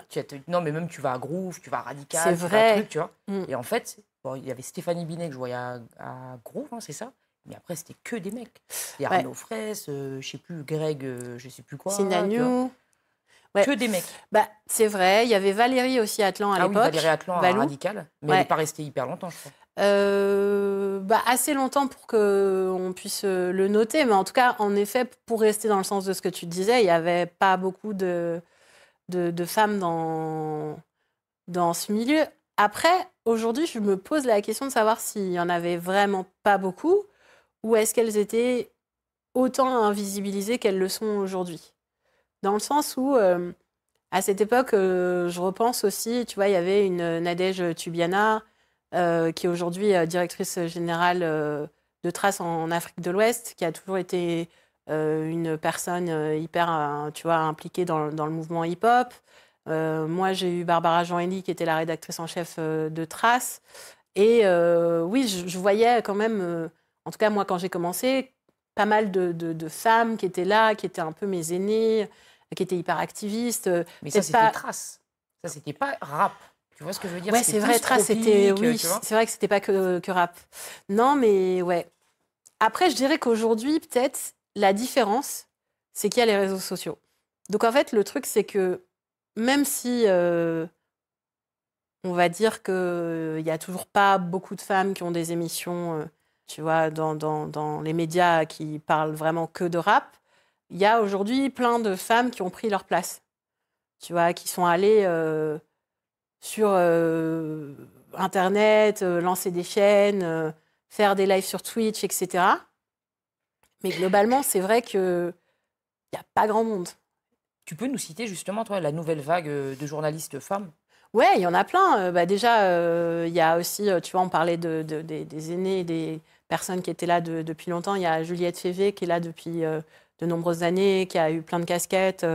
Non, mais même tu vas à Groove, tu vas à Radical, C'est tu vas à vrai. truc, tu vois. Mm. Et en fait, bon, il y avait Stéphanie Binet que je voyais à Groove, hein, c'est ça. Mais après, c'était que des mecs. Il y a Ouais. Arnaud Fraisse, je sais plus, Greg, je sais plus quoi. Sinanu. Ouais. Que des mecs. Bah, c'est vrai. Il y avait Valérie aussi Atlan à Ah oui, l'époque. Valérie Atlan, Valou. Radical. Mais Ouais. elle n'est pas restée hyper longtemps, je crois. Bah, assez longtemps pour qu'on puisse le noter. Mais en tout cas, en effet, pour rester dans le sens de ce que tu disais, il n'y avait pas beaucoup de femmes dans ce milieu. Après, aujourd'hui, je me pose la question de savoir s'il n'y en avait vraiment pas beaucoup ou est-ce qu'elles étaient autant invisibilisées qu'elles le sont aujourd'hui. Dans le sens où, à cette époque, je repense aussi, tu vois, il y avait une Nadège Tubiana, qui est aujourd'hui directrice générale de Trace en Afrique de l'Ouest, qui a toujours été une personne hyper tu vois, impliquée dans le mouvement hip-hop. Moi, j'ai eu Barbara Jean-Élie, qui était la rédactrice en chef de Trace. Et oui, je voyais quand même, en tout cas moi quand j'ai commencé, pas mal de femmes qui étaient là, qui étaient un peu mes aînées, qui étaient hyper activistes. Mais ça, c'était Trace. Ça, c'était pas rap. Tu vois ce que je veux dire? Ouais, c'est vrai, Trace, c'était... Oui, c'est vrai que c'était pas que rap. Non, mais ouais. Après, je dirais qu'aujourd'hui, peut-être, la différence, c'est qu'il y a les réseaux sociaux. Donc, en fait, le truc, c'est que même si on va dire qu'il n'y a toujours pas beaucoup de femmes qui ont des émissions, tu vois, dans les médias qui parlent vraiment que de rap, il y a aujourd'hui plein de femmes qui ont pris leur place, tu vois, qui sont allées sur Internet, lancer des chaînes, faire des lives sur Twitch, etc. Mais globalement, c'est vrai qu'il n'y a pas grand monde. Tu peux nous citer justement, toi, la nouvelle vague de journalistes femmes? Ouais, il y en a plein. Déjà, il y a aussi, tu vois, on parlait des aînés, des personnes qui étaient là depuis longtemps. Il y a Juliette Févé qui est là depuis de nombreuses années, qui a eu plein de casquettes,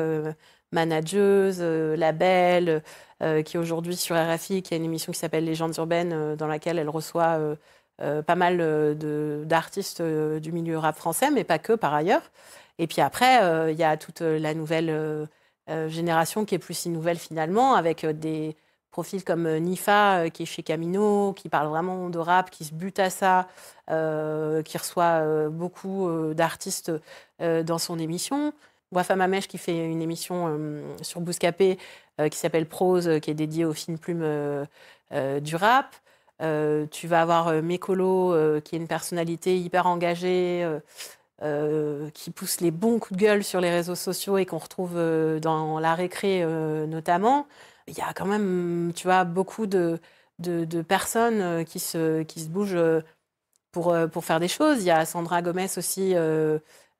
manageuse, label, qui est aujourd'hui sur RFI, qui a une émission qui s'appelle Légendes urbaines, dans laquelle elle reçoit pas mal d'artistes du milieu rap français, mais pas que par ailleurs. Et puis après, il y a toute la nouvelle génération qui est plus si nouvelle finalement, avec des profils comme Nifa, qui est chez Camino, qui parle vraiment de rap, qui se bute à ça, qui reçoit beaucoup d'artistes dans son émission. Wafa Mamèche qui fait une émission sur Bouscapé qui s'appelle Prose, qui est dédiée aux fines plumes du rap. Tu vas avoir Mekolo, qui est une personnalité hyper engagée, qui pousse les bons coups de gueule sur les réseaux sociaux et qu'on retrouve dans la récré notamment. Il y a quand même, tu vois, beaucoup de personnes qui se bougent pour faire des choses. Il y a Sandra Gomez aussi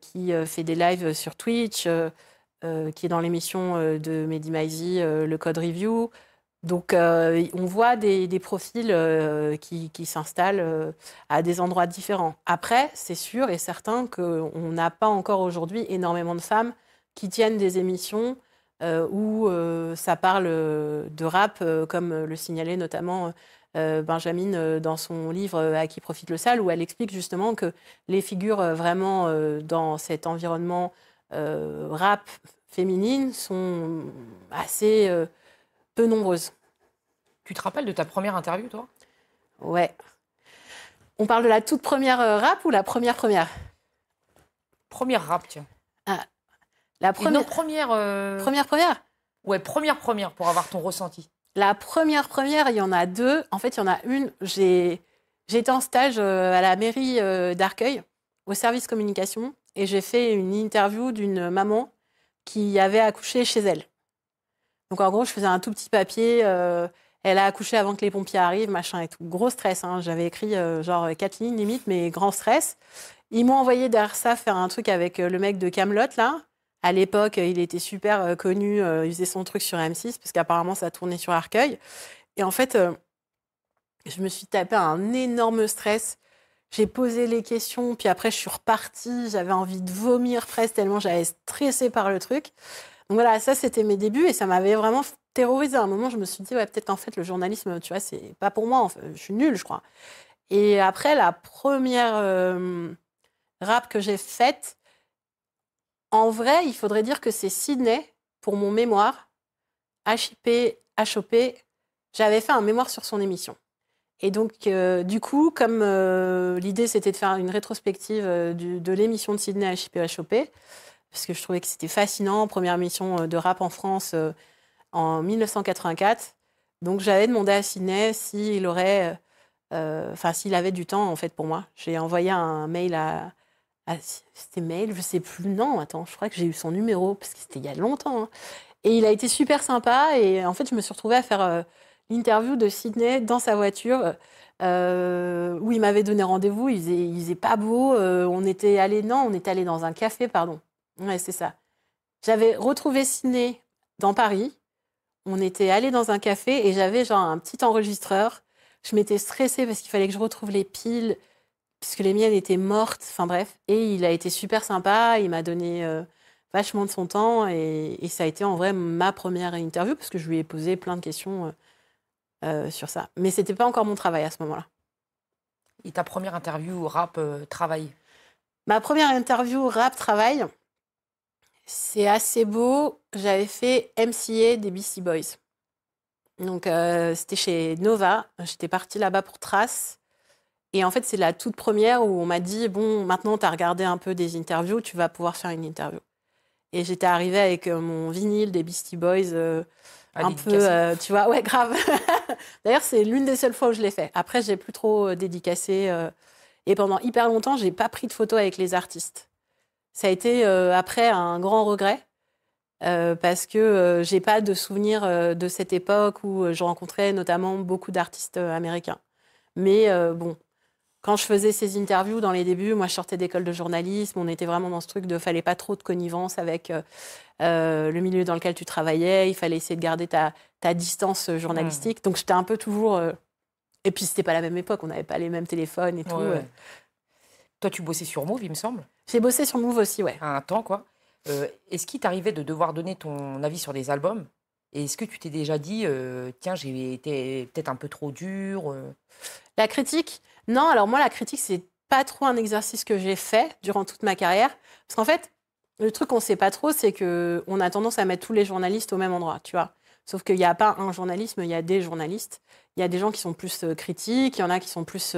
qui fait des lives sur Twitch, qui est dans l'émission de Mehdi Maizi, le Code Review. Donc, on voit des profils qui s'installent à des endroits différents. Après, c'est sûr et certain qu'on n'a pas encore aujourd'hui énormément de femmes qui tiennent des émissions où ça parle de rap, comme le signalait notamment Benjamin dans son livre « À qui profite le sale », où elle explique justement que les figures vraiment dans cet environnement rap féminine sont assez peu nombreuses. Tu te rappelles de ta première interview, toi? Ouais. On parle de la toute première rap ou la première? Première rap, tiens. Ah, la première. Non, première. Première? Ouais, première, pour avoir ton ressenti. La première, il y en a deux. En fait, il y en a une. J'ai été en stage à la mairie d'Arcueil, au service communication, et j'ai fait une interview d'une maman qui avait accouché chez elle. Donc, en gros, je faisais un tout petit papier. Elle a accouché avant que les pompiers arrivent, machin et tout. Gros stress, hein. J'avais écrit genre 4 lignes limite, mais grand stress. Ils m'ont envoyé derrière ça faire un truc avec le mec de Kaamelott, là. À l'époque, il était super connu. Il faisait son truc sur M6, parce qu'apparemment, ça tournait sur Arcueil. Et en fait, je me suis tapé un énorme stress. J'ai posé les questions, puis après, je suis repartie. J'avais envie de vomir presque, tellement j'avais stressé par le truc. Donc voilà, ça, c'était mes débuts, et ça m'avait vraiment terrorisée. À un moment, je me suis dit, ouais, peut-être qu'en fait, le journalisme, tu vois, c'est pas pour moi. En fait, je suis nulle, je crois. Et après, la première rap que j'ai faite, en vrai, il faudrait dire que c'est Sydney, pour mon mémoire, HIP, HOP. J'avais fait un mémoire sur son émission. Et donc, du coup, comme l'idée, c'était de faire une rétrospective de l'émission de Sydney à HIP-HOP, parce que je trouvais que c'était fascinant, première émission de rap en France en 1984. Donc, j'avais demandé à Sydney s'il aurait, s'il avait du temps, en fait, pour moi. J'ai envoyé un mail c'était mail, je sais plus. Non, attends, je crois que j'ai eu son numéro, parce que c'était il y a longtemps, hein. Et il a été super sympa. Et en fait, je me suis retrouvée à faire l'interview de Sydney dans sa voiture, où il m'avait donné rendez-vous. Il faisait pas beau. On était allé dans un café, pardon. Ouais, c'est ça. J'avais retrouvé Sydney dans Paris. On était allé dans un café et j'avais genre un petit enregistreur. Je m'étais stressée parce qu'il fallait que je retrouve les piles, puisque les miennes étaient mortes. Enfin bref. Et il a été super sympa. Il m'a donné vachement de son temps. Et ça a été en vrai ma première interview, parce que je lui ai posé plein de questions sur ça. Mais c'était pas encore mon travail à ce moment-là. Et ta première interview rap travail? Ma première interview rap travail, c'est assez beau. J'avais fait MCA des Beastie Boys. Donc, c'était chez Nova. J'étais partie là-bas pour Trace. Et en fait, c'est la toute première où on m'a dit, bon, maintenant, tu as regardé un peu des interviews, tu vas pouvoir faire une interview. Et j'étais arrivée avec mon vinyle des Beastie Boys, un peu, tu vois, ouais, grave. D'ailleurs, c'est l'une des seules fois où je l'ai fait. Après, j'ai plus trop dédicacé. Et pendant hyper longtemps, j'ai pas pris de photos avec les artistes. Ça a été après un grand regret, parce que j'ai pas de souvenir de cette époque où je rencontrais notamment beaucoup d'artistes américains. Mais bon, quand je faisais ces interviews dans les débuts, moi je sortais d'école de journalisme, on était vraiment dans ce truc de fallait pas trop de connivence avec le milieu dans lequel tu travaillais, il fallait essayer de garder ta distance journalistique. Donc j'étais un peu toujours... Et puis c'était pas la même époque, on n'avait pas les mêmes téléphones et tout. Ouais. Toi, tu bossais sur Move, il me semble. J'ai bossé sur Move aussi, ouais. À un temps, quoi. Est-ce qu'il t'arrivait de devoir donner ton avis sur des albums? Et est-ce que tu t'es déjà dit, tiens, j'ai été peut-être un peu trop dur La critique? Non, alors moi, la critique, c'est pas trop un exercice que j'ai fait durant toute ma carrière. Parce qu'en fait, le truc qu'on sait pas trop, c'est qu'on a tendance à mettre tous les journalistes au même endroit, tu vois. Sauf qu'il n'y a pas un journalisme, il y a des journalistes. Il y a des gens qui sont plus critiques, il y en a qui sont plus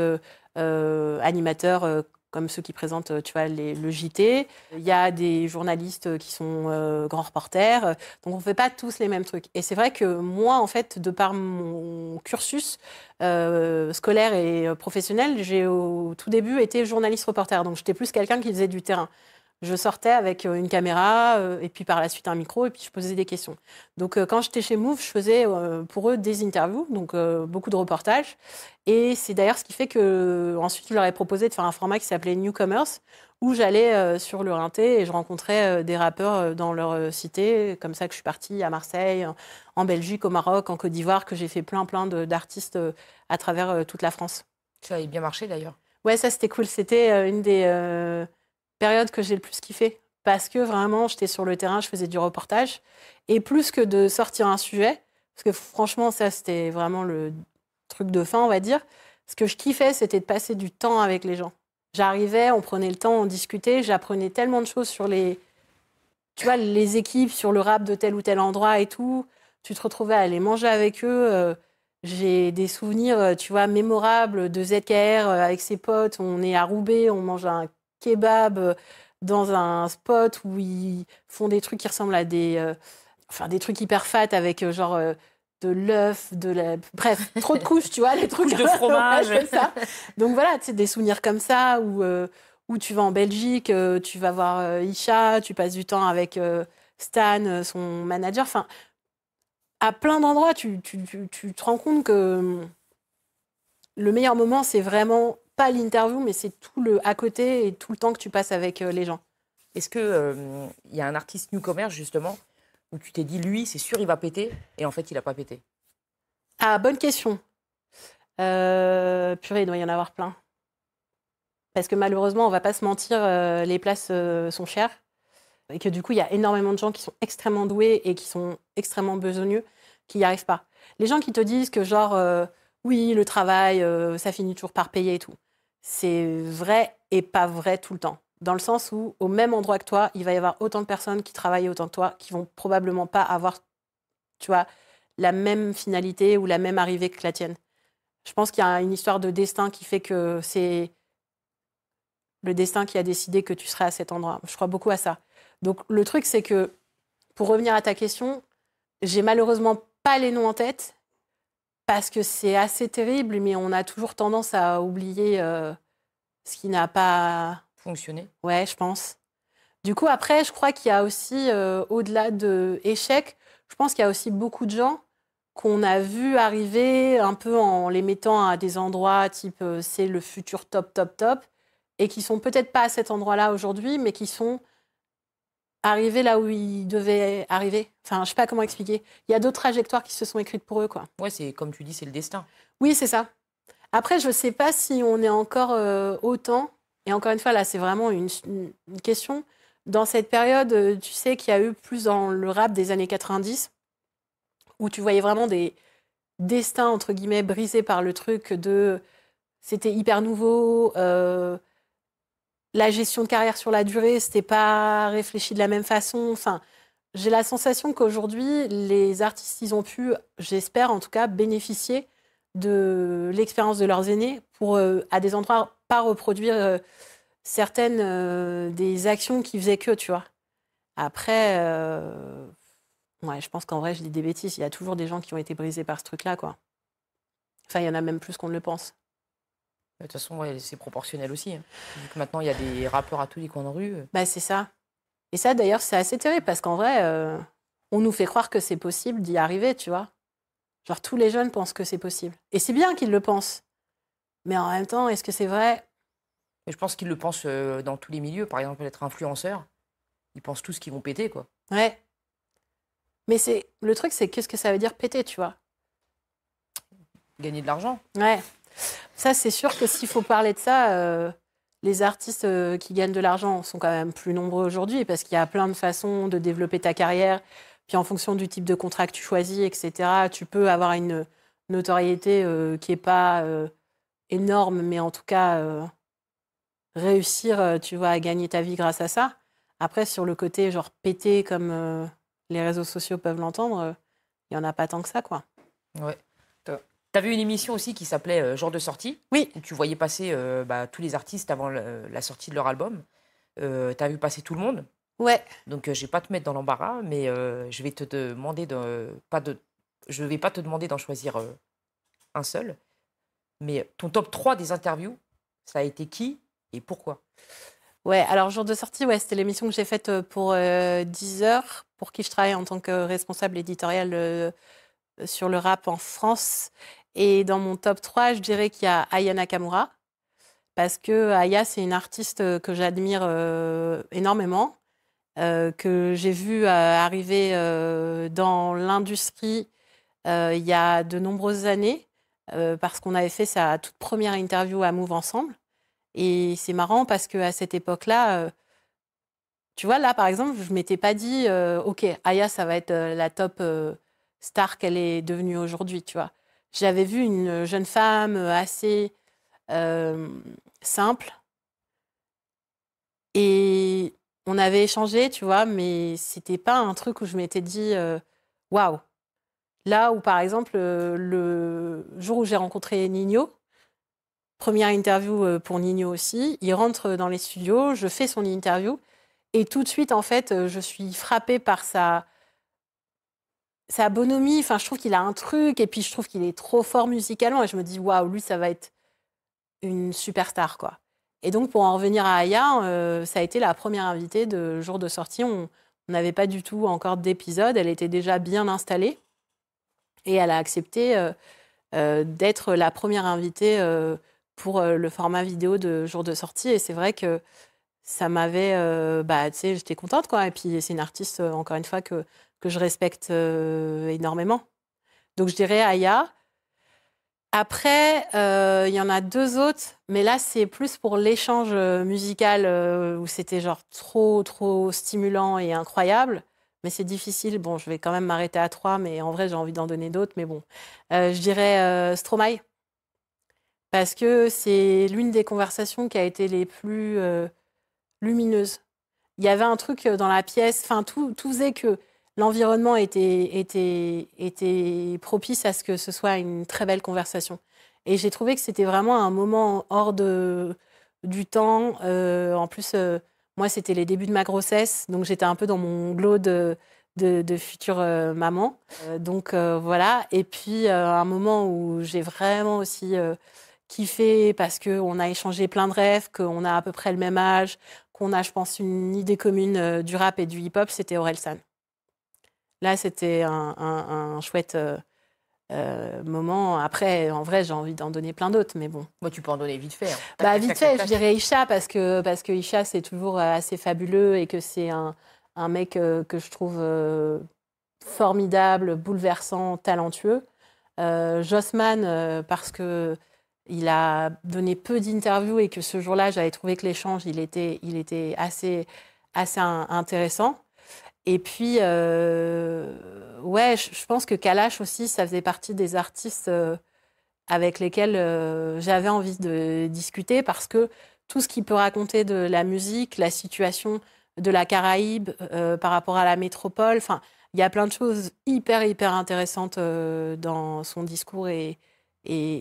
animateurs, comme ceux qui présentent, tu vois, le JT. Il y a des journalistes qui sont grands reporters. Donc, on ne fait pas tous les mêmes trucs. Et c'est vrai que moi, en fait, de par mon cursus scolaire et professionnel, j'ai au tout début été journaliste-reporter. Donc, j'étais plus quelqu'un qui faisait du terrain. Je sortais avec une caméra et puis par la suite un micro et puis je posais des questions. Donc quand j'étais chez Move, je faisais pour eux des interviews, donc beaucoup de reportages. Et c'est d'ailleurs ce qui fait que ensuite je leur ai proposé de faire un format qui s'appelait Newcomers, où j'allais sur le Rinté et je rencontrais des rappeurs dans leur cité. Comme ça que je suis partie à Marseille, en Belgique, au Maroc, en Côte d'Ivoire, que j'ai fait plein d'artistes à travers toute la France. Ça avait bien marché d'ailleurs. Ouais, ça c'était cool. C'était une des période que j'ai le plus kiffé, parce que vraiment, j'étais sur le terrain, je faisais du reportage, et plus que de sortir un sujet, parce que franchement, ça, c'était vraiment le truc de fin, on va dire, ce que je kiffais, c'était de passer du temps avec les gens. J'arrivais, on prenait le temps, on discutait, j'apprenais tellement de choses sur les équipes, sur le rap de tel ou tel endroit et tout. Tu te retrouvais à aller manger avec eux. J'ai des souvenirs, tu vois, mémorables de ZKR avec ses potes. On est à Roubaix, on mange un kebab dans un spot où ils font des trucs qui ressemblent à des trucs hyper fat avec de l'œuf, bref, trop de couches, tu vois, les trucs de fromage. Ouais, ça. Donc voilà, tu sais, des souvenirs comme ça où tu vas en Belgique, tu vas voir Isha, tu passes du temps avec Stan, son manager. Enfin, à plein d'endroits, tu te rends compte que le meilleur moment, c'est vraiment pas l'interview, mais c'est tout le à côté et tout le temps que tu passes avec les gens. Est-ce que y a un artiste newcomer, justement, où tu t'es dit, lui, c'est sûr, il va péter, et en fait, il n'a pas pété? Ah, bonne question. Purée, il doit y en avoir plein. Parce que malheureusement, on va pas se mentir, les places sont chères. Et que du coup, il y a énormément de gens qui sont extrêmement doués et qui sont extrêmement besogneux, qui n'y arrivent pas. Les gens qui te disent que oui, le travail, ça finit toujours par payer et tout. C'est vrai et pas vrai tout le temps. Dans le sens où, au même endroit que toi, il va y avoir autant de personnes qui travaillent autant que toi, qui vont probablement pas avoir, tu vois, la même finalité ou la même arrivée que la tienne. Je pense qu'il y a une histoire de destin qui fait que c'est le destin qui a décidé que tu serais à cet endroit. Je crois beaucoup à ça. Donc, le truc, c'est que, pour revenir à ta question, j'ai malheureusement pas les noms en tête parce que c'est assez terrible, mais on a toujours tendance à oublier ce qui n'a pas fonctionné. Ouais, je pense. Du coup, après, je crois qu'il y a aussi, au-delà de échecs, je pense qu'il y a aussi beaucoup de gens qu'on a vu arriver un peu en les mettant à des endroits type c'est le futur top, top, top, et qui sont peut-être pas à cet endroit-là aujourd'hui, mais qui sont arrivés là où ils devaient arriver. Enfin, je sais pas comment expliquer. Il y a d'autres trajectoires qui se sont écrites pour eux, quoi. Ouais, c'est comme tu dis, c'est le destin. Oui, c'est ça. Après, je sais pas si on est encore autant, et encore une fois, là, c'est vraiment une question. Dans cette période, tu sais qu'il y a eu plus dans le rap des années 90, où tu voyais vraiment des destins, entre guillemets, brisés par le truc de... C'était hyper nouveau, la gestion de carrière sur la durée, c'était pas réfléchi de la même façon. Enfin, j'ai la sensation qu'aujourd'hui, les artistes, ils ont pu, j'espère en tout cas, bénéficier de l'expérience de leurs aînés pour, à des endroits, pas reproduire certaines des actions qui faisaient que, tu vois. Après, ouais, je pense qu'en vrai, je dis des bêtises. Il y a toujours des gens qui ont été brisés par ce truc-là, quoi. Enfin, il y en a même plus qu'on ne le pense. De toute façon, ouais, c'est proportionnel aussi. Hein. Vu que maintenant, il y a des rappeurs à tous les coins de rue. Bah, c'est ça. Et ça, d'ailleurs, c'est assez terrible parce qu'en vrai, on nous fait croire que c'est possible d'y arriver, tu vois. Genre, tous les jeunes pensent que c'est possible. Et c'est bien qu'ils le pensent. Mais en même temps, est-ce que c'est vrai? Et je pense qu'ils le pensent dans tous les milieux. Par exemple, être influenceur, ils pensent tous qu'ils vont péter, quoi. Ouais. Mais le truc, c'est qu'est-ce que ça veut dire péter, tu vois? Gagner de l'argent. Ouais. Ça, c'est sûr que s'il faut parler de ça, les artistes qui gagnent de l'argent sont quand même plus nombreux aujourd'hui parce qu'il y a plein de façons de développer ta carrière. Puis en fonction du type de contrat que tu choisis, etc., tu peux avoir une notoriété qui n'est pas énorme, mais en tout cas réussir, tu vois, à gagner ta vie grâce à ça. Après, sur le côté genre péter comme les réseaux sociaux peuvent l'entendre, il n'y en a pas tant que ça, quoi. Ouais. Tu avais une émission aussi qui s'appelait Jour de sortie. Oui. Où tu voyais passer tous les artistes avant la sortie de leur album. Tu as vu passer tout le monde. Ouais. Donc, je ne vais pas te mettre dans l'embarras, mais je vais te demander je vais pas te demander d'en choisir un seul. Mais ton top 3 des interviews, ça a été qui et pourquoi? Ouais, alors Jour de sortie, ouais, c'était l'émission que j'ai faite pour Deezer, pour qui je travaille en tant que responsable éditorial sur le rap en France. Et dans mon top 3, je dirais qu'il y a Aya Nakamura, parce que Aya, c'est une artiste que j'admire énormément, que j'ai vue arriver dans l'industrie il y a de nombreuses années, parce qu'on avait fait sa toute première interview à Move ensemble. Et c'est marrant parce qu'à cette époque-là, tu vois, là, par exemple, je ne m'étais pas dit, OK, Aya, ça va être la top star qu'elle est devenue aujourd'hui, tu vois. J'avais vu une jeune femme assez simple et on avait échangé, tu vois, mais c'était pas un truc où je m'étais dit, waouh. Là où, par exemple, le jour où j'ai rencontré Ninho, première interview pour Ninho aussi, il rentre dans les studios, je fais son interview et tout de suite, en fait, je suis frappée par sa bonhomie. Enfin, je trouve qu'il a un truc et puis je trouve qu'il est trop fort musicalement et je me dis, waouh, lui, ça va être une superstar, quoi. Et donc, pour en revenir à Aya, ça a été la première invitée de Jour de sortie. On n'avait pas du tout encore d'épisode, elle était déjà bien installée et elle a accepté d'être la première invitée pour le format vidéo de Jour de sortie. Et c'est vrai que ça m'avait... tu sais, j'étais contente, quoi. Et puis, c'est une artiste, encore une fois, que je respecte énormément. Donc, je dirais Aya. Après, il y en a deux autres, mais là, c'est plus pour l'échange musical où c'était genre trop, trop stimulant et incroyable. Mais c'est difficile. Bon, je vais quand même m'arrêter à 3, mais en vrai, j'ai envie d'en donner d'autres. Mais bon, je dirais Stromae. Parce que c'est l'une des conversations qui a été les plus lumineuses. Il y avait un truc dans la pièce, enfin, tout faisait que l'environnement était propice à ce que ce soit une très belle conversation. Et j'ai trouvé que c'était vraiment un moment hors du temps. En plus, moi, c'était les débuts de ma grossesse, donc j'étais un peu dans mon glow de future maman. Donc voilà. Et puis, un moment où j'ai vraiment aussi kiffé parce qu'on a échangé plein de rêves, qu'on a à peu près le même âge, qu'on a, je pense, une idée commune du rap et du hip-hop, c'était Orelsan. Là, c'était un chouette moment. Après, en vrai, j'ai envie d'en donner plein d'autres, mais bon. Moi, tu peux en donner vite fait. Hein. Bah, vite fait, je dirais Isha, parce que Isha, c'est toujours assez fabuleux et que c'est un mec que je trouve formidable, bouleversant, talentueux. Jossman, parce que il a donné peu d'interviews et que ce jour-là, j'avais trouvé que l'échange, il était assez intéressant. Et puis, ouais, je pense que Kalash aussi, ça faisait partie des artistes avec lesquels j'avais envie de discuter parce que tout ce qu'il peut raconter de la musique, la situation de la Caraïbe par rapport à la métropole, enfin, il y a plein de choses hyper intéressantes dans son discours et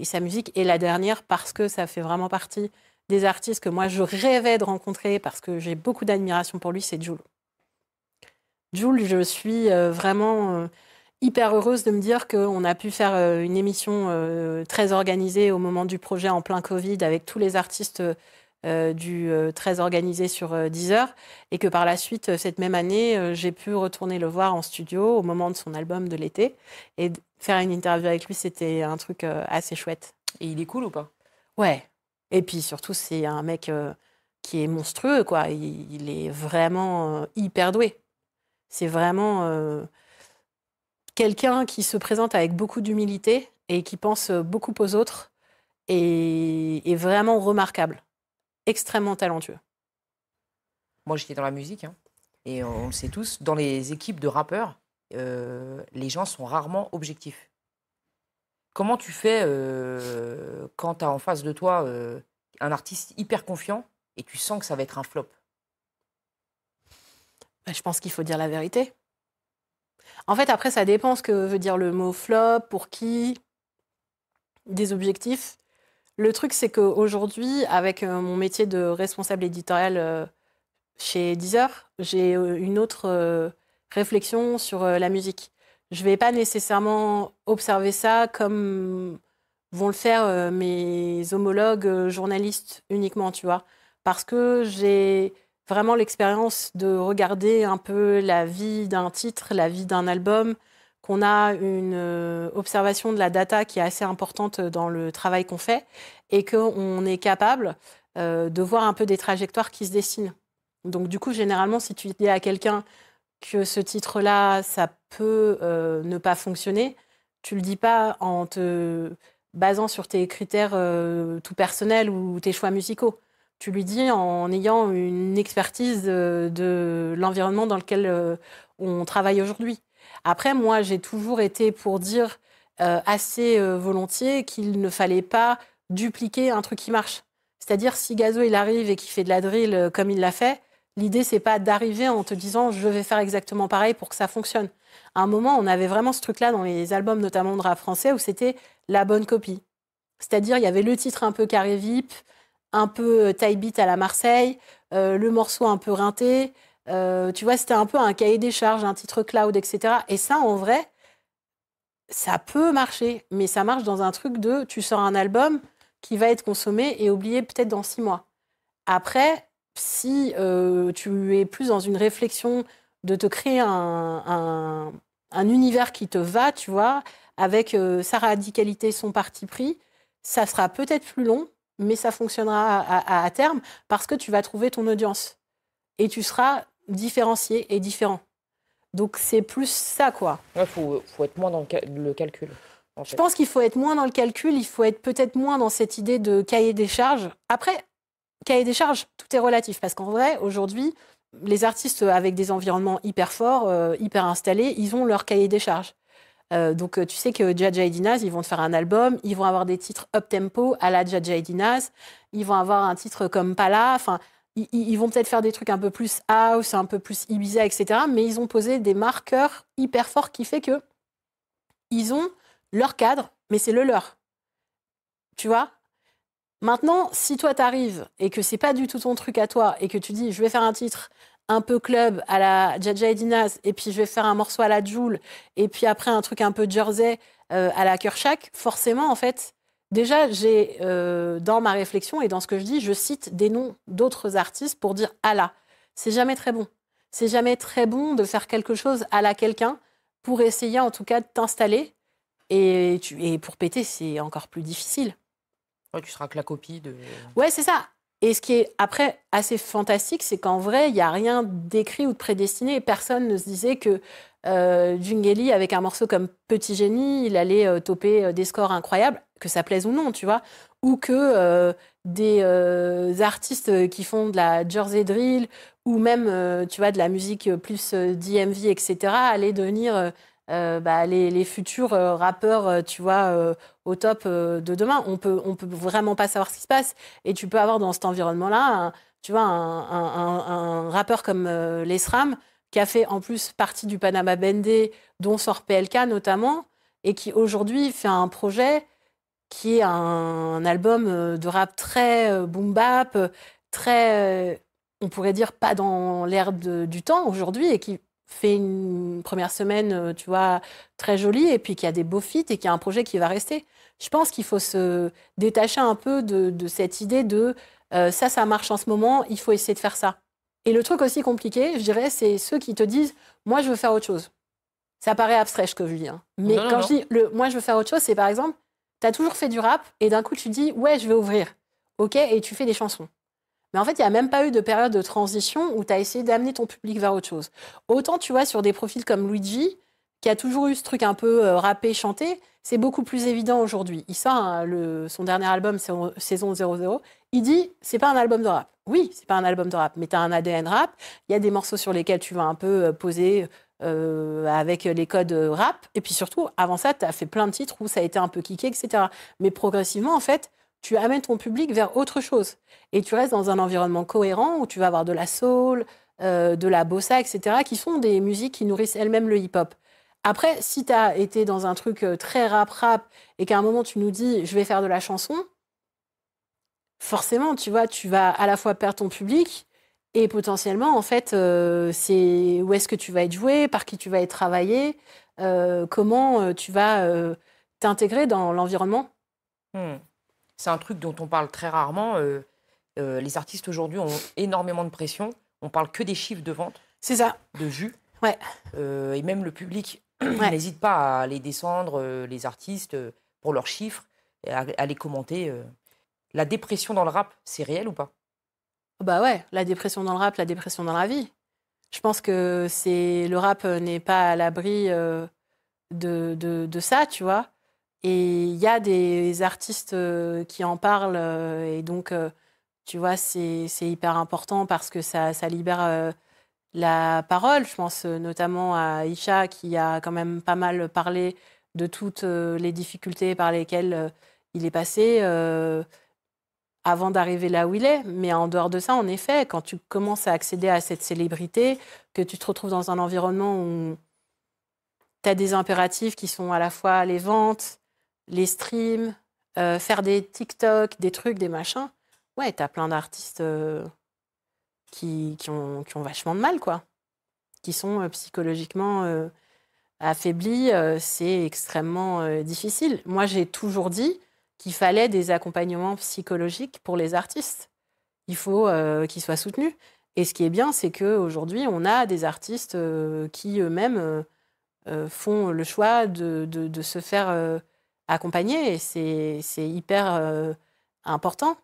sa musique. Et la dernière, parce que ça fait vraiment partie des artistes que moi, je rêvais de rencontrer parce que j'ai beaucoup d'admiration pour lui, c'est Jul. Jul, je suis vraiment hyper heureuse de me dire qu'on a pu faire une émission très organisée au moment du projet en plein Covid avec tous les artistes très organisés sur Deezer et que par la suite, cette même année, j'ai pu retourner le voir en studio au moment de son album de l'été et faire une interview avec lui, c'était un truc assez chouette. Et il est cool ou pas? Ouais. Et puis surtout, c'est un mec qui est monstrueux, quoi. Il est vraiment hyper doué. C'est vraiment quelqu'un qui se présente avec beaucoup d'humilité et qui pense beaucoup aux autres et est vraiment remarquable, extrêmement talentueux. Moi, j'étais dans la musique, hein, et on le sait tous, dans les équipes de rappeurs, les gens sont rarement objectifs. Comment tu fais quand tu as en face de toi un artiste hyper confiant et tu sens que ça va être un flop? Je pense qu'il faut dire la vérité. En fait, après, ça dépend ce que veut dire le mot flop, pour qui, des objectifs. Le truc, c'est qu'aujourd'hui, avec mon métier de responsable éditorial chez Deezer, j'ai une autre réflexion sur la musique. Je ne vais pas nécessairement observer ça comme vont le faire mes homologues journalistes uniquement, tu vois. Parce que j'ai vraiment l'expérience de regarder un peu la vie d'un titre, la vie d'un album, qu'on a une observation de la data qui est assez importante dans le travail qu'on fait et qu'on est capable de voir un peu des trajectoires qui se dessinent. Donc du coup, généralement, si tu dis à quelqu'un que ce titre-là, ça peut ne pas fonctionner, tu le dis pas en te basant sur tes critères tout personnels ou tes choix musicaux. Tu lui dis en ayant une expertise de l'environnement dans lequel on travaille aujourd'hui. Après, moi, j'ai toujours été pour dire assez volontiers qu'il ne fallait pas dupliquer un truc qui marche. C'est-à-dire, si Gazo, il arrive et qu'il fait de la drill comme il l'a fait, l'idée, c'est pas d'arriver en te disant « je vais faire exactement pareil pour que ça fonctionne ». À un moment, on avait vraiment ce truc-là dans les albums, notamment de rap français, où c'était la bonne copie. C'est-à-dire, il y avait le titre un peu carré VIP, un peu taille beat à la Marseille, le morceau un peu rinté. Tu vois, c'était un peu un cahier des charges, un titre cloud, etc. Et ça, en vrai, ça peut marcher. Mais ça marche dans un truc de tu sors un album qui va être consommé et oublié peut-être dans 6 mois. Après, si tu es plus dans une réflexion de te créer un univers qui te va, tu vois, avec sa radicalité, son parti pris, ça sera peut-être plus long, mais ça fonctionnera à terme parce que tu vas trouver ton audience. Et tu seras différencié et différent. Donc, c'est plus ça, quoi. Il faut être moins dans le calcul. En fait. Je pense qu'il faut être moins dans le calcul, il faut être peut-être moins dans cette idée de cahier des charges. Après, cahier des charges, tout est relatif. Parce qu'en vrai, aujourd'hui, les artistes avec des environnements hyper forts, hyper installés, ils ont leur cahier des charges. Donc, tu sais que Dja et Dinaz, ils vont te faire un album, ils vont avoir des titres up-tempo à la Dja et Dinaz, ils vont avoir un titre comme Pala, enfin, ils vont peut-être faire des trucs un peu plus house, un peu plus Ibiza, etc. Mais ils ont posé des marqueurs hyper forts qui fait que ils ont leur cadre, mais c'est le leur. tu vois. Maintenant, si toi, t'arrives et que c'est pas du tout ton truc à toi et que tu dis, je vais faire un titre un peu club à la Jaja et Dinaz et puis je vais faire un morceau à la Jul et puis après un truc un peu Jersey à la Kershak, forcément, en fait, déjà, j'ai dans ma réflexion et dans ce que je dis, je cite des noms d'autres artistes pour dire « ah là ». C'est jamais très bon. C'est jamais très bon de faire quelque chose à la quelqu'un pour essayer en tout cas de t'installer. Et pour péter, c'est encore plus difficile. Ouais, tu seras que la copie de... Ouais, c'est ça. Et ce qui est après assez fantastique, c'est qu'en vrai, il n'y a rien d'écrit ou de prédestiné. Et personne ne se disait que Djungeli, avec un morceau comme Petit Génie, il allait toper des scores incroyables, que ça plaise ou non, tu vois. Ou que des artistes qui font de la Jersey Drill ou même, tu vois, de la musique plus DMV, etc., allaient devenir les futurs rappeurs, tu vois, au top de demain. On peut vraiment pas savoir ce qui se passe. Et tu peux avoir dans cet environnement-là, tu vois, un rappeur comme Les SRAM, qui a fait en plus partie du Panama Bandé, dont sort PLK notamment, et qui aujourd'hui fait un projet qui est un album de rap très boom bap, très, on pourrait dire, pas dans l'air du temps aujourd'hui, et qui fait une première semaine, tu vois, très jolie, et puis qui a des beaux feats, et qui a un projet qui va rester. Je pense qu'il faut se détacher un peu de cette idée de ça marche en ce moment, il faut essayer de faire ça. Et le truc aussi compliqué, je dirais, c'est ceux qui te disent « moi, je veux faire autre chose ». Ça paraît abstrait, ce que je dis. Hein. Mais quand je dis « moi, je veux faire autre chose », c'est par exemple, tu as toujours fait du rap, et d'un coup, tu dis « ouais, je vais ouvrir ». OK, et tu fais des chansons. Mais en fait, il n'y a même pas eu de période de transition où tu as essayé d'amener ton public vers autre chose. Autant, tu vois, sur des profils comme Luigi, qui a toujours eu ce truc un peu rappé, chanté, c'est beaucoup plus évident aujourd'hui. Il sort son dernier album, Saison 00, il dit « c'est pas un album de rap ». Oui, c'est pas un album de rap, mais tu as un ADN rap, il y a des morceaux sur lesquels tu vas un peu poser avec les codes rap, et puis surtout, avant ça, tu as fait plein de titres où ça a été un peu kické, etc. Mais progressivement, en fait, tu amènes ton public vers autre chose. Et tu restes dans un environnement cohérent où tu vas avoir de la soul, de la bossa, etc., qui sont des musiques qui nourrissent elles-mêmes le hip-hop. Après, si tu as été dans un truc très rap, et qu'à un moment tu nous dis « je vais faire de la chanson », forcément, tu vois, tu vas à la fois perdre ton public et potentiellement, en fait, c'est où est-ce que tu vas être joué, par qui tu vas être travaillé, comment tu vas t'intégrer dans l'environnement. C'est un truc dont on parle très rarement. Les artistes aujourd'hui ont énormément de pression. On parle que des chiffres de vente. C'est ça. De vues. Ouais. Et même le public n'hésite pas à les descendre, les artistes, pour leurs chiffres, et à les commenter. La dépression dans le rap, c'est réel ou pas? Bah ouais, la dépression dans le rap, la dépression dans la vie. Je pense que le rap n'est pas à l'abri de ça, tu vois. Et il y a des artistes qui en parlent, et donc, tu vois, c'est hyper important parce que ça libère la parole. Je pense notamment à Isha qui a quand même pas mal parlé de toutes les difficultés par lesquelles il est passé avant d'arriver là où il est. Mais en dehors de ça, en effet, quand tu commences à accéder à cette célébrité, que tu te retrouves dans un environnement où tu as des impératifs qui sont à la fois les ventes, les streams, faire des TikTok, des trucs, des machins, ouais, tu as plein d'artistes qui ont vachement de mal, quoi. Qui sont psychologiquement affaiblis. C'est extrêmement difficile. Moi, j'ai toujours dit qu'il fallait des accompagnements psychologiques pour les artistes. Il faut qu'ils soient soutenus. Et ce qui est bien, c'est qu'aujourd'hui, on a des artistes qui eux-mêmes font le choix de se faire accompagner. Et c'est hyper important.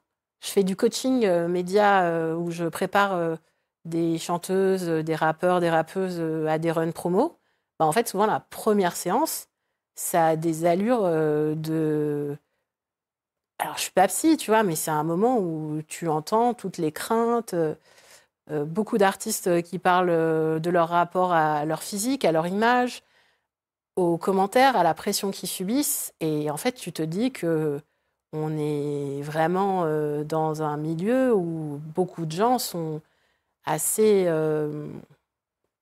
Je fais du coaching média où je prépare des chanteuses, des rappeurs, des rappeuses à des runs promo. Bah, en fait, souvent, la première séance, ça a des allures de... Alors, je suis pas psy, tu vois, mais c'est un moment où tu entends toutes les craintes, beaucoup d'artistes qui parlent de leur rapport à leur physique, à leur image, aux commentaires, à la pression qu'ils subissent. Et en fait, tu te dis que on est vraiment dans un milieu où beaucoup de gens sont assez...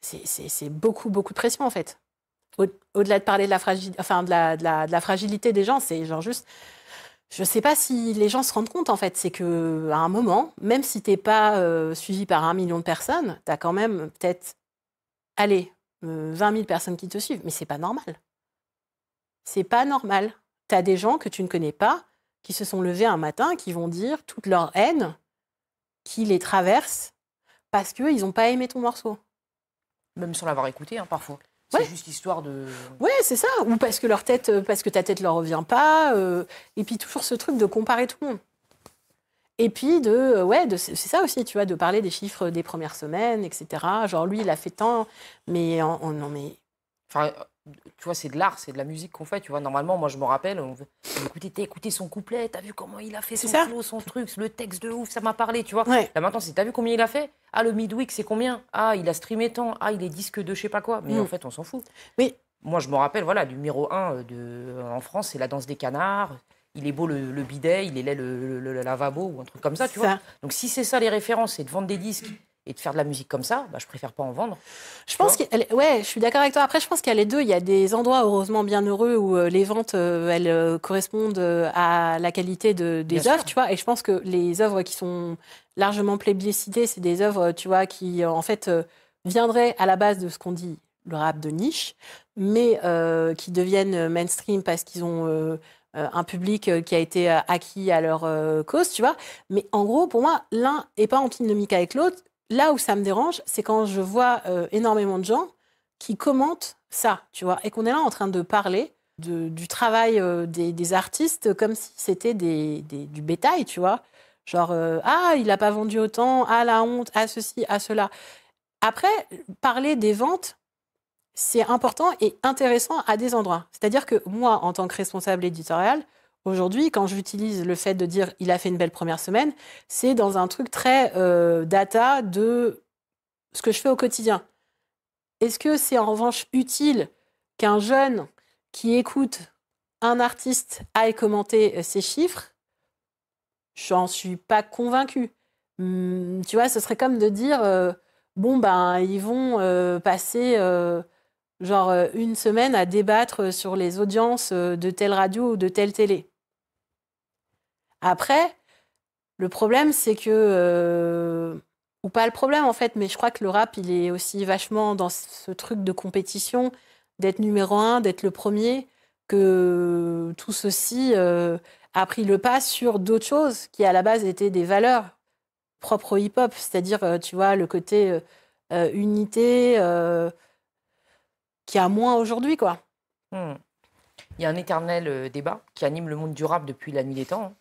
c'est beaucoup, beaucoup de pression, en fait. Au-delà de parler de la fragilité des gens, c'est genre juste... Je ne sais pas si les gens se rendent compte, en fait. C'est qu'à un moment, même si tu n'es pas suivi par 1 million de personnes, tu as quand même peut-être, allez, 20 000 personnes qui te suivent. Mais c'est pas normal. C'est pas normal. Tu as des gens que tu ne connais pas qui se sont levés un matin, qui vont dire toute leur haine qui les traverse parce qu'ils n'ont pas aimé ton morceau. Même sans l'avoir écouté, hein, parfois. C'est Ouais. juste histoire de... Ouais, c'est ça. Ou parce que ta tête leur revient pas. Et puis toujours ce truc de comparer tout le monde. Et puis c'est ça aussi, tu vois, de parler des chiffres des premières semaines, etc. Genre lui, il a fait tant, mais non, mais Enfin, tu vois, c'est de l'art, c'est de la musique qu'on fait, tu vois. Normalement, moi, je me rappelle, t'as écouté son couplet, t'as vu comment il a fait son C'est ça. flow, son truc, le texte de ouf, ça m'a parlé, tu vois. Ouais. Là, maintenant, t'as vu combien il a fait? Ah, le midweek, c'est combien? Ah, il a streamé tant. Ah, il est disque de je sais pas quoi. Mais en fait, on s'en fout. Oui. Moi, je me rappelle, voilà, du numéro 1 en France, c'est La Danse des canards. Il est beau le bidet, il est laid le lavabo ou un truc comme ça, tu vois. Donc, si c'est ça les références, c'est de vendre des disques et de faire de la musique comme ça, bah, je préfère pas en vendre. Je pense ouais, je suis d'accord avec toi. Après, je pense qu'il y a les deux. Il y a des endroits heureusement bien heureux où les ventes, elles correspondent à la qualité des œuvres, tu vois. Et je pense que les œuvres qui sont largement plébiscitées, c'est des œuvres, tu vois, qui en fait viendraient à la base de ce qu'on dit le rap de niche, mais qui deviennent mainstream parce qu'ils ont un public qui a été acquis à leur cause, tu vois. Mais en gros, pour moi, l'un n'est pas antinomique avec l'autre. Là où ça me dérange, c'est quand je vois énormément de gens qui commentent ça, tu vois, et qu'on est là en train de parler du travail des artistes comme si c'était du bétail, tu vois. Genre, ah, il n'a pas vendu autant, ah, la honte, ah, ceci, ah, cela. Après, parler des ventes, c'est important et intéressant à des endroits. C'est-à-dire que moi, en tant que responsable éditorial, aujourd'hui, quand j'utilise le fait de dire il a fait une belle première semaine, c'est dans un truc très data de ce que je fais au quotidien. Est-ce que c'est en revanche utile qu'un jeune qui écoute un artiste aille commenter ces chiffres? J'en suis pas convaincue. Tu vois, ce serait comme de dire bon, ben, ils vont passer une semaine à débattre sur les audiences de telle radio ou de telle télé. Après, le problème, c'est que... ou pas le problème, en fait, mais je crois que le rap, il est aussi vachement dans ce truc de compétition, d'être numéro 1, d'être le premier, que tout ceci a pris le pas sur d'autres choses qui, à la base, étaient des valeurs propres au hip-hop. C'est-à-dire, tu vois, le côté unité qui a moins aujourd'hui, quoi. Il y a un éternel débat qui anime le monde du rap depuis la nuit des temps.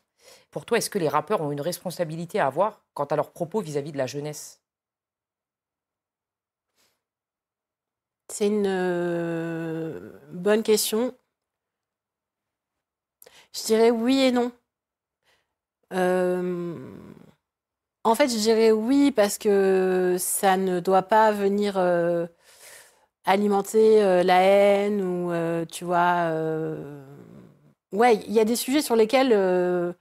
Pour toi, est-ce que les rappeurs ont une responsabilité à avoir quant à leurs propos vis-à-vis de la jeunesse? C'est une bonne question. Je dirais oui et non. En fait, je dirais oui parce que ça ne doit pas venir alimenter la haine ou, tu vois... Ouais, il y a des sujets sur lesquels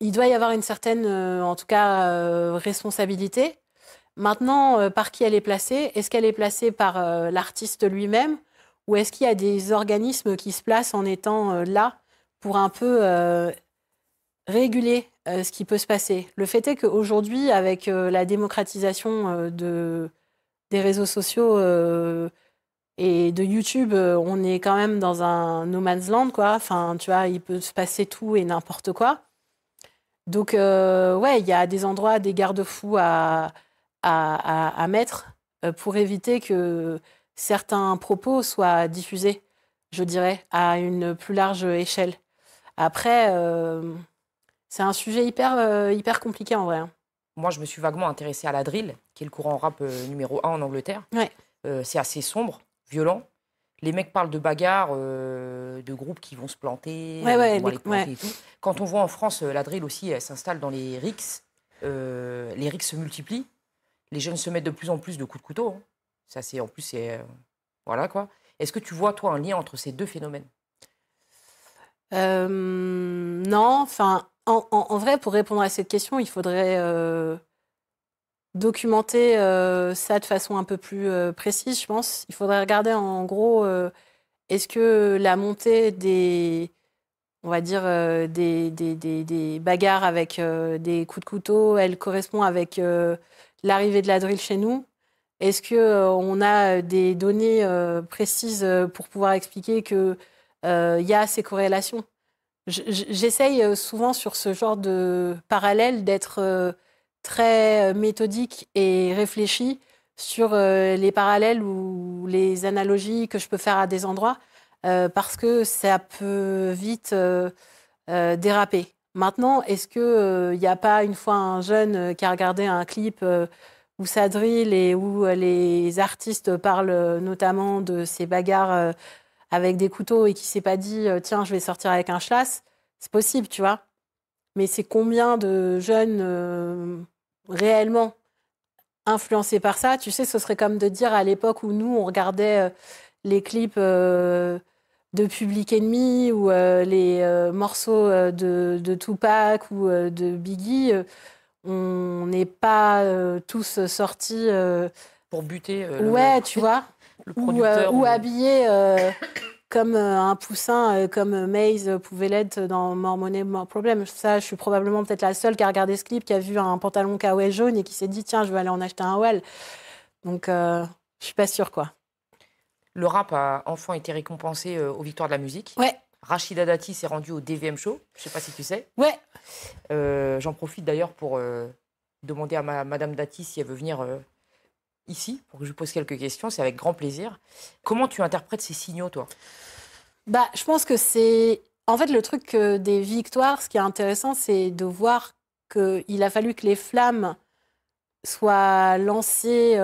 il doit y avoir une certaine, en tout cas, responsabilité. Maintenant, par qui elle est placée? Est-ce qu'elle est placée par l'artiste lui-même ou est-ce qu'il y a des organismes qui se placent en étant là pour un peu réguler ce qui peut se passer? Le fait est qu'aujourd'hui, avec la démocratisation des réseaux sociaux et de YouTube, on est quand même dans un no man's land, quoi. Enfin, tu vois, il peut se passer tout et n'importe quoi. Donc, ouais, il y a des endroits, des garde-fous à mettre pour éviter que certains propos soient diffusés, je dirais, à une plus large échelle. Après, c'est un sujet hyper compliqué en vrai. Moi, je me suis vaguement intéressée à la drill, qui est le courant rap numéro 1 en Angleterre. Ouais. C'est assez sombre, violent. Les mecs parlent de bagarres, de groupes qui vont se planter, et tout. Quand on voit en France, la drill aussi, elle s'installe dans les rixes. Les rixes se multiplient. Les jeunes se mettent de plus en plus de coups de couteau. Hein. Ça, c'est, en plus, c'est... voilà, quoi. Est-ce que tu vois, toi, un lien entre ces deux phénomènes? Non, enfin, en vrai, pour répondre à cette question, il faudrait documenter ça de façon un peu plus précise, je pense. Il faudrait regarder en gros, est-ce que la montée des on va dire, des bagarres avec des coups de couteau, elle correspond avec l'arrivée de la drill chez nous. Est-ce qu'on a des données précises pour pouvoir expliquer qu'il y a ces corrélations? J'essaye souvent sur ce genre de parallèle d'être très méthodique et réfléchie sur les parallèles ou les analogies que je peux faire à des endroits parce que ça peut vite déraper. Maintenant, est-ce qu'il n'y a pas une fois un jeune qui a regardé un clip où ça drill et où les artistes parlent notamment de ces bagarres avec des couteaux et qui s'est pas dit tiens, je vais sortir avec un schlass? C'est possible, tu vois. Mais c'est combien de jeunes réellement influencés par ça? Tu sais, ce serait comme de dire à l'époque où nous, on regardait les clips de Public Enemy ou les morceaux de Tupac ou de Biggie. On n'est pas tous sortis... Pour buter ouais, tu vois. le producteur. Ou habillés comme un poussin, comme Maze pouvait l'être dans More Money, More Problem. Ça, je suis probablement peut-être la seule qui a regardé ce clip, qui a vu un pantalon kawaii jaune et qui s'est dit, tiens, je vais aller en acheter un Well. Donc, je suis pas sûre, quoi. Le rap a enfin été récompensé aux Victoires de la musique. Ouais. Rachida Dati s'est rendue au DVM Show. Je sais pas si tu sais. Ouais. J'en profite d'ailleurs pour demander à Madame Dati si elle veut venir ici, pour que je lui pose quelques questions. C'est avec grand plaisir. Comment tu interprètes ces signaux, toi? Bah, je pense que c'est... En fait, le truc des victoires, ce qui est intéressant, c'est de voir qu'il a fallu que les flammes soient lancées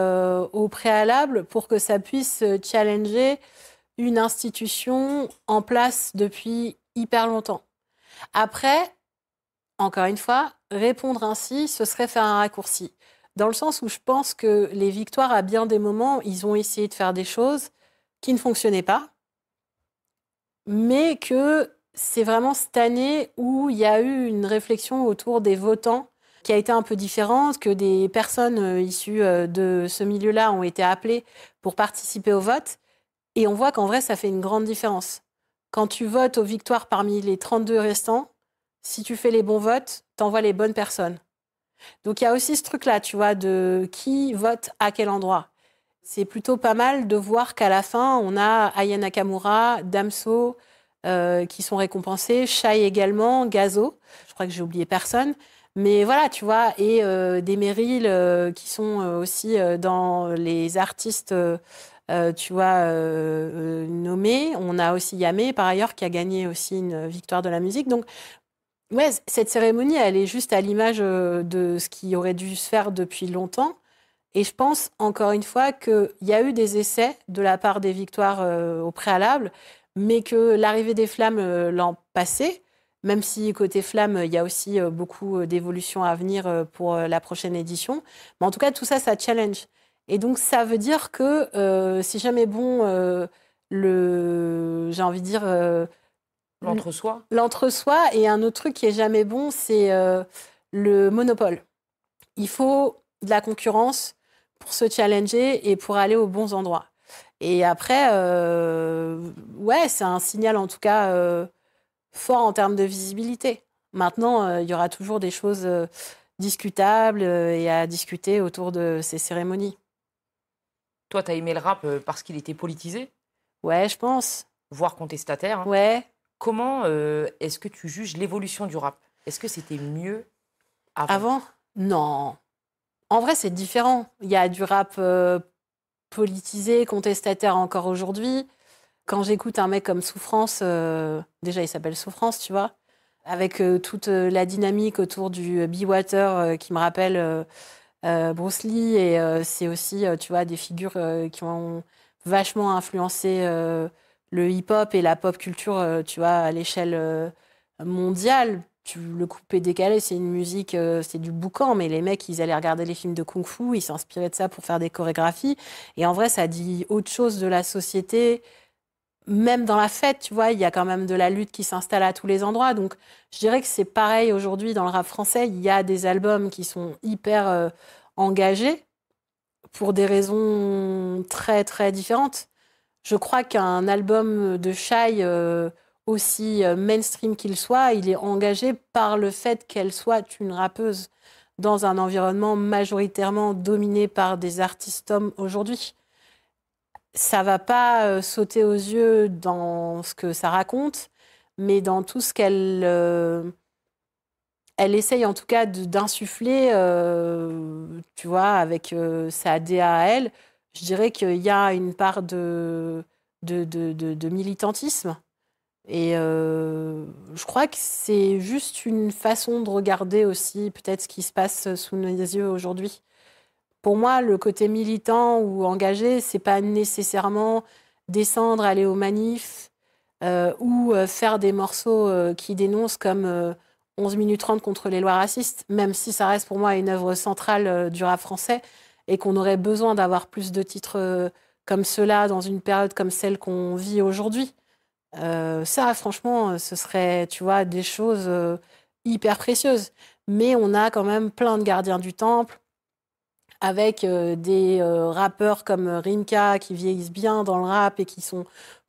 au préalable pour que ça puisse challenger une institution en place depuis hyper longtemps. Après, encore une fois, répondre ainsi, ce serait faire un raccourci. Dans le sens où je pense que les victoires, à bien des moments, ils ont essayé de faire des choses qui ne fonctionnaient pas, mais que c'est vraiment cette année où il y a eu une réflexion autour des votants qui a été un peu différente, que des personnes issues de ce milieu-là ont été appelées pour participer au vote. Et on voit qu'en vrai, ça fait une grande différence. Quand tu votes aux victoires parmi les 32 restants, si tu fais les bons votes, t'envoies les bonnes personnes. Donc il y a aussi ce truc-là, tu vois, de qui vote à quel endroit. C'est plutôt pas mal de voir qu'à la fin, on a Aya Nakamura, Damso, qui sont récompensés, Shai également, Gazo, je crois que j'ai oublié personne. Mais voilà, tu vois, et des Meryl qui sont aussi dans les artistes, tu vois, nommés. On a aussi Yamé, par ailleurs, qui a gagné aussi une victoire de la musique. Donc, ouais, cette cérémonie, elle est juste à l'image de ce qui aurait dû se faire depuis longtemps. Et je pense, encore une fois, qu'il y a eu des essais de la part des victoires au préalable, mais que l'arrivée des flammes l'an passé, même si côté flammes, il y a aussi beaucoup d'évolutions à venir pour la prochaine édition. Mais en tout cas, tout ça, ça challenge. Et donc, ça veut dire que si jamais bon, j'ai envie de dire... L'entre-soi. L'entre-soi. Et un autre truc qui est jamais bon, c'est le monopole. Il faut de la concurrence pour se challenger et pour aller aux bons endroits. Et après, ouais, c'est un signal en tout cas fort en termes de visibilité. Maintenant, il y aura toujours des choses discutables et à discuter autour de ces cérémonies. Toi, t'as aimé le rap parce qu'il était politisé, Ouais, je pense. voire contestataire. Hein. Ouais. Comment est-ce que tu juges l'évolution du rap? Est-ce que c'était mieux Avant? Non. En vrai, c'est différent. Il y a du rap politisé, contestataire encore aujourd'hui. Quand j'écoute un mec comme Souffrance, déjà il s'appelle Souffrance, tu vois, avec toute la dynamique autour du Be Water qui me rappelle Bruce Lee, et c'est aussi, tu vois, des figures qui ont vachement influencé le hip-hop et la pop culture, tu vois, à l'échelle mondiale. Le coupé décalé, c'est une musique, c'est du boucan, mais les mecs, ils allaient regarder les films de kung-fu, ils s'inspiraient de ça pour faire des chorégraphies. Et en vrai, ça dit autre chose de la société. Même dans la fête, tu vois, il y a quand même de la lutte qui s'installe à tous les endroits. Donc, je dirais que c'est pareil aujourd'hui dans le rap français. Il y a des albums qui sont hyper engagés pour des raisons très, très différentes. Je crois qu'un album de Shai aussi mainstream qu'il soit, il est engagé par le fait qu'elle soit une rappeuse dans un environnement majoritairement dominé par des artistes hommes aujourd'hui. Ça va pas sauter aux yeux dans ce que ça raconte, mais dans tout ce qu'elle elle essaye en tout cas d'insuffler, tu vois, avec sa DA à elle. Je dirais qu'il y a une part de militantisme. Et je crois que c'est juste une façon de regarder aussi peut-être ce qui se passe sous nos yeux aujourd'hui. Pour moi, le côté militant ou engagé, c'est pas nécessairement descendre, aller aux manifs ou faire des morceaux qui dénoncent comme 11 minutes 30 contre les lois racistes, même si ça reste pour moi une œuvre centrale du rap français et qu'on aurait besoin d'avoir plus de titres comme ceux-là dans une période comme celle qu'on vit aujourd'hui. Ça, franchement, ce serait, tu vois, des choses hyper précieuses. Mais on a quand même plein de gardiens du temple, avec des rappeurs comme Rimka qui vieillissent bien dans le rap et qui sont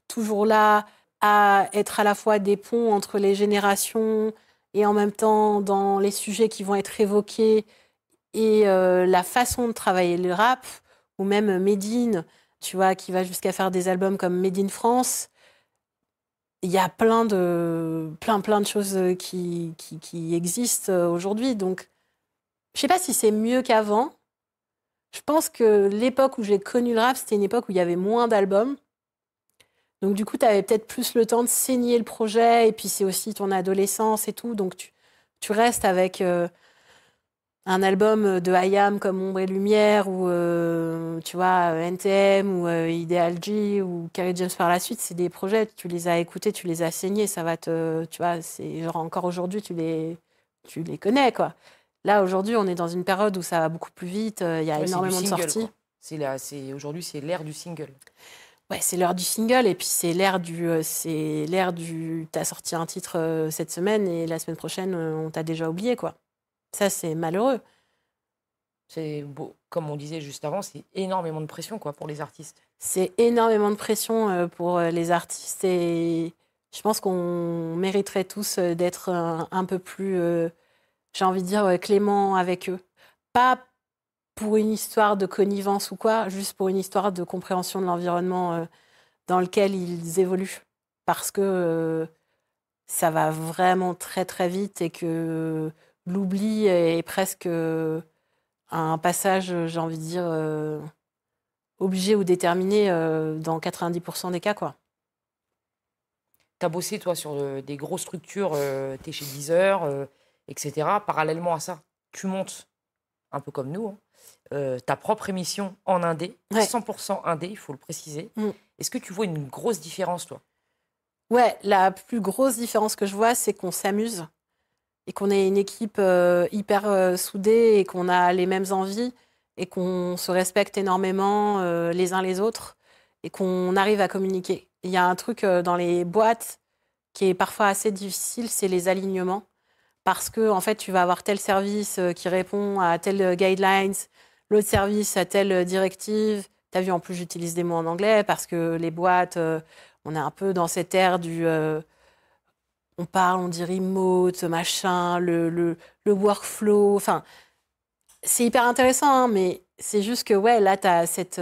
toujours là à être à la fois des ponts entre les générations et en même temps dans les sujets qui vont être évoqués et la façon de travailler le rap, ou même Medine, tu vois, qui va jusqu'à faire des albums comme Made in France. Il y a plein de choses qui existent aujourd'hui. Donc, je sais pas si c'est mieux qu'avant. Je pense que l'époque où j'ai connu le rap, c'était une époque où il y avait moins d'albums. Donc, du coup, tu avais peut-être plus le temps de saigner le projet. Et puis, c'est aussi ton adolescence et tout. Donc, tu restes avec un album de IAM comme Ombre et Lumière ou, tu vois, NTM ou Ideal G ou Kerry James par la suite. C'est des projets, tu les as écoutés, tu les as saignés. Ça va tu vois, c'est genre encore aujourd'hui, tu les connais, quoi. Là, aujourd'hui, on est dans une période où ça va beaucoup plus vite. Il y a énormément de sorties. Aujourd'hui, c'est l'ère du single. Ouais, c'est l'heure du single et puis c'est l'ère t'as sorti un titre cette semaine et la semaine prochaine, on t'a déjà oublié, quoi. Ça, c'est malheureux. C'est beau. Comme on disait juste avant, c'est énormément de pression, quoi, pour les artistes. C'est énormément de pression pour les artistes et je pense qu'on mériterait tous d'être un peu plus, j'ai envie de dire, clément avec eux. Pas pour une histoire de connivence ou quoi, juste pour une histoire de compréhension de l'environnement dans lequel ils évoluent. Parce que ça va vraiment très très vite et que l'oubli est presque un passage, j'ai envie de dire, obligé ou déterminé dans 90% des cas, quoi. Tu as bossé, toi, sur des grosses structures, tu es chez Deezer, etc. Parallèlement à ça, tu montes, un peu comme nous, ta propre émission en indé, Ouais. 100% indé, il faut le préciser. Est-ce que tu vois une grosse différence, toi? Ouais, la plus grosse différence que je vois, c'est qu'on s'amuse et qu'on est une équipe hyper soudée et qu'on a les mêmes envies et qu'on se respecte énormément les uns les autres et qu'on arrive à communiquer. Il y a un truc dans les boîtes qui est parfois assez difficile, c'est les alignements. Parce que, en fait, tu vas avoir tel service qui répond à telle guidelines, l'autre service à telle directive. Tu as vu, en plus, j'utilise des mots en anglais parce que les boîtes, on est un peu dans cette ère du... on parle, on dit remote, machin, le workflow. Enfin, c'est hyper intéressant, hein, mais c'est juste que, ouais, là, tu as cette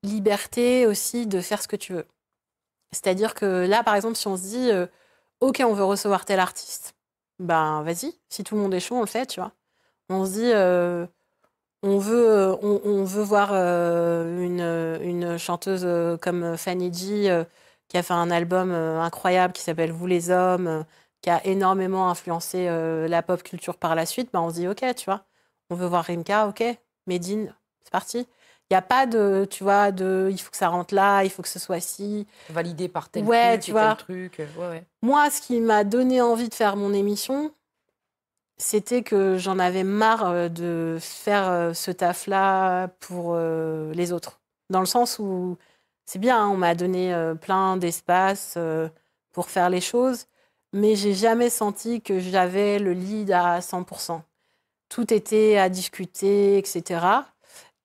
liberté aussi de faire ce que tu veux. C'est-à-dire que là, par exemple, si on se dit, OK, on veut recevoir tel artiste, ben vas-y, si tout le monde est chaud, on le fait, tu vois. On se dit, on veut voir une chanteuse comme Fanny G qui a fait un album incroyable qui s'appelle Vous les hommes, qui a énormément influencé la pop culture par la suite. Ben on se dit OK, tu vois. On veut voir Rimka, OK, Medine, c'est parti. Il n'y a pas de, tu vois, il faut que ça rentre là, il faut que ce soit ci. Validé par tel Ouais, truc tu et vois. tel truc. Ouais. Moi, ce qui m'a donné envie de faire mon émission, c'était que j'en avais marre de faire ce taf-là pour les autres. Dans le sens où c'est bien, hein, on m'a donné plein d'espace pour faire les choses, mais j'ai jamais senti que j'avais le lead à 100%. Tout était à discuter, etc.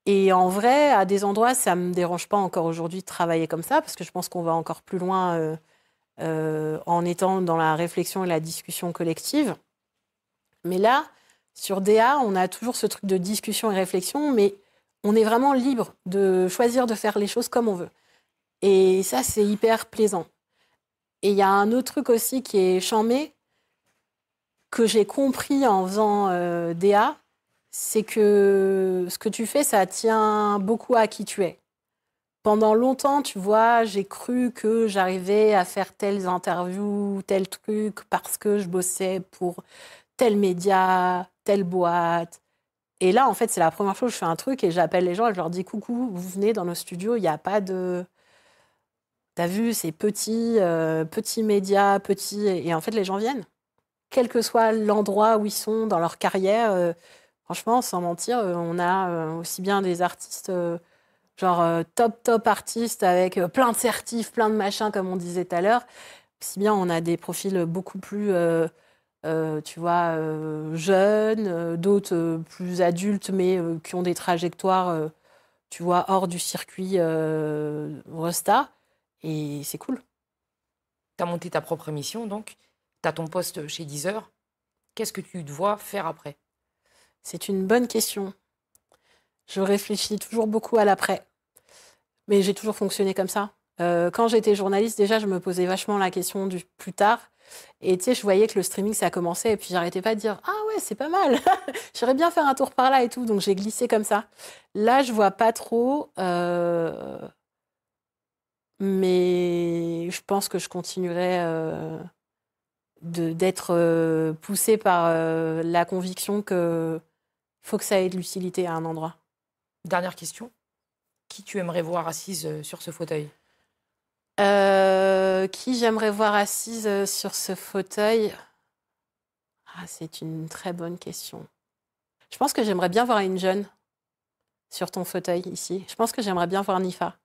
Et en vrai, à des endroits, ça me dérange pas encore aujourd'hui de travailler comme ça, parce que je pense qu'on va encore plus loin en étant dans la réflexion et la discussion collective. Mais là, sur DA, on a toujours ce truc de discussion et réflexion, mais on est vraiment libre de choisir de faire les choses comme on veut. Et ça, c'est hyper plaisant. Et il y a un autre truc aussi qui est chambé, que j'ai compris en faisant DA, c'est que ce que tu fais, ça tient beaucoup à qui tu es. Pendant longtemps, tu vois, j'ai cru que j'arrivais à faire telles interviews, tel truc, parce que je bossais pour tel média, telle boîte. Et là, en fait, c'est la première fois que je fais un truc et j'appelle les gens et je leur dis « Coucou, vous venez dans nos studios, il n'y a pas de... » T'as vu, c'est petit média, petit... Et en fait, les gens viennent. Quel que soit l'endroit où ils sont dans leur carrière, franchement, sans mentir, on a aussi bien des artistes, top artistes avec plein de certifs, plein de machins, comme on disait tout à l'heure. Aussi bien, on a des profils beaucoup plus, tu vois, jeunes, d'autres plus adultes, mais qui ont des trajectoires, tu vois, hors du circuit Resta. Et c'est cool. Tu as monté ta propre émission, donc. Tu as ton poste chez Deezer. Qu'est-ce que tu te vois faire après? C'est une bonne question. Je réfléchis toujours beaucoup à l'après. Mais j'ai toujours fonctionné comme ça. Quand j'étais journaliste, déjà, je me posais vachement la question du plus tard. Et tu sais, je voyais que le streaming, ça commençait. Et puis, j'arrêtais pas de dire « Ah ouais, c'est pas mal. J'irais bien faire un tour par là et tout. » Donc, j'ai glissé comme ça. Là, je vois pas trop. Mais je pense que je continuerai d'être poussée par la conviction qu'il faut que ça ait de l'utilité à un endroit. Dernière question. Qui tu aimerais voir assise sur ce fauteuil? Qui j'aimerais voir assise sur ce fauteuil? C'est une très bonne question. Je pense que j'aimerais bien voir une jeune sur ton fauteuil ici. Je pense que j'aimerais bien voir Nifa.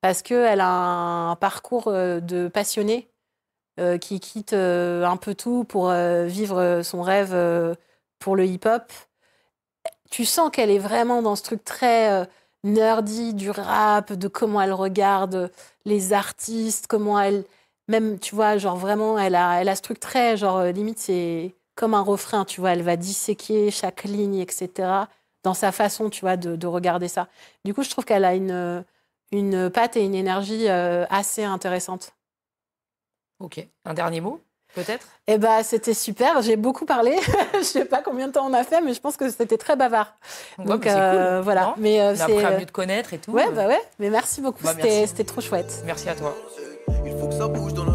Parce qu'elle a un parcours de passionnée qui quitte un peu tout pour vivre son rêve pour le hip-hop. Tu sens qu'elle est vraiment dans ce truc très nerdy du rap, de comment elle regarde les artistes, comment elle... Même, tu vois, genre vraiment, elle a ce truc très, genre, limite, c'est comme un refrain, tu vois, elle va disséquer chaque ligne, etc., dans sa façon, tu vois, de regarder ça. Du coup, je trouve qu'elle a une patte et une énergie assez intéressante. Ok. Un dernier mot, peut-être? Eh ben, c'était super. J'ai beaucoup parlé. Je sais pas combien de temps on a fait, mais je pense que c'était très bavard. Donc, c'est cool. Voilà. Non, mais on a appris à mieux te connaître et tout. Ouais, bah ouais. Mais merci beaucoup. C'était trop chouette. Merci à toi. Il faut que ça bouge dans la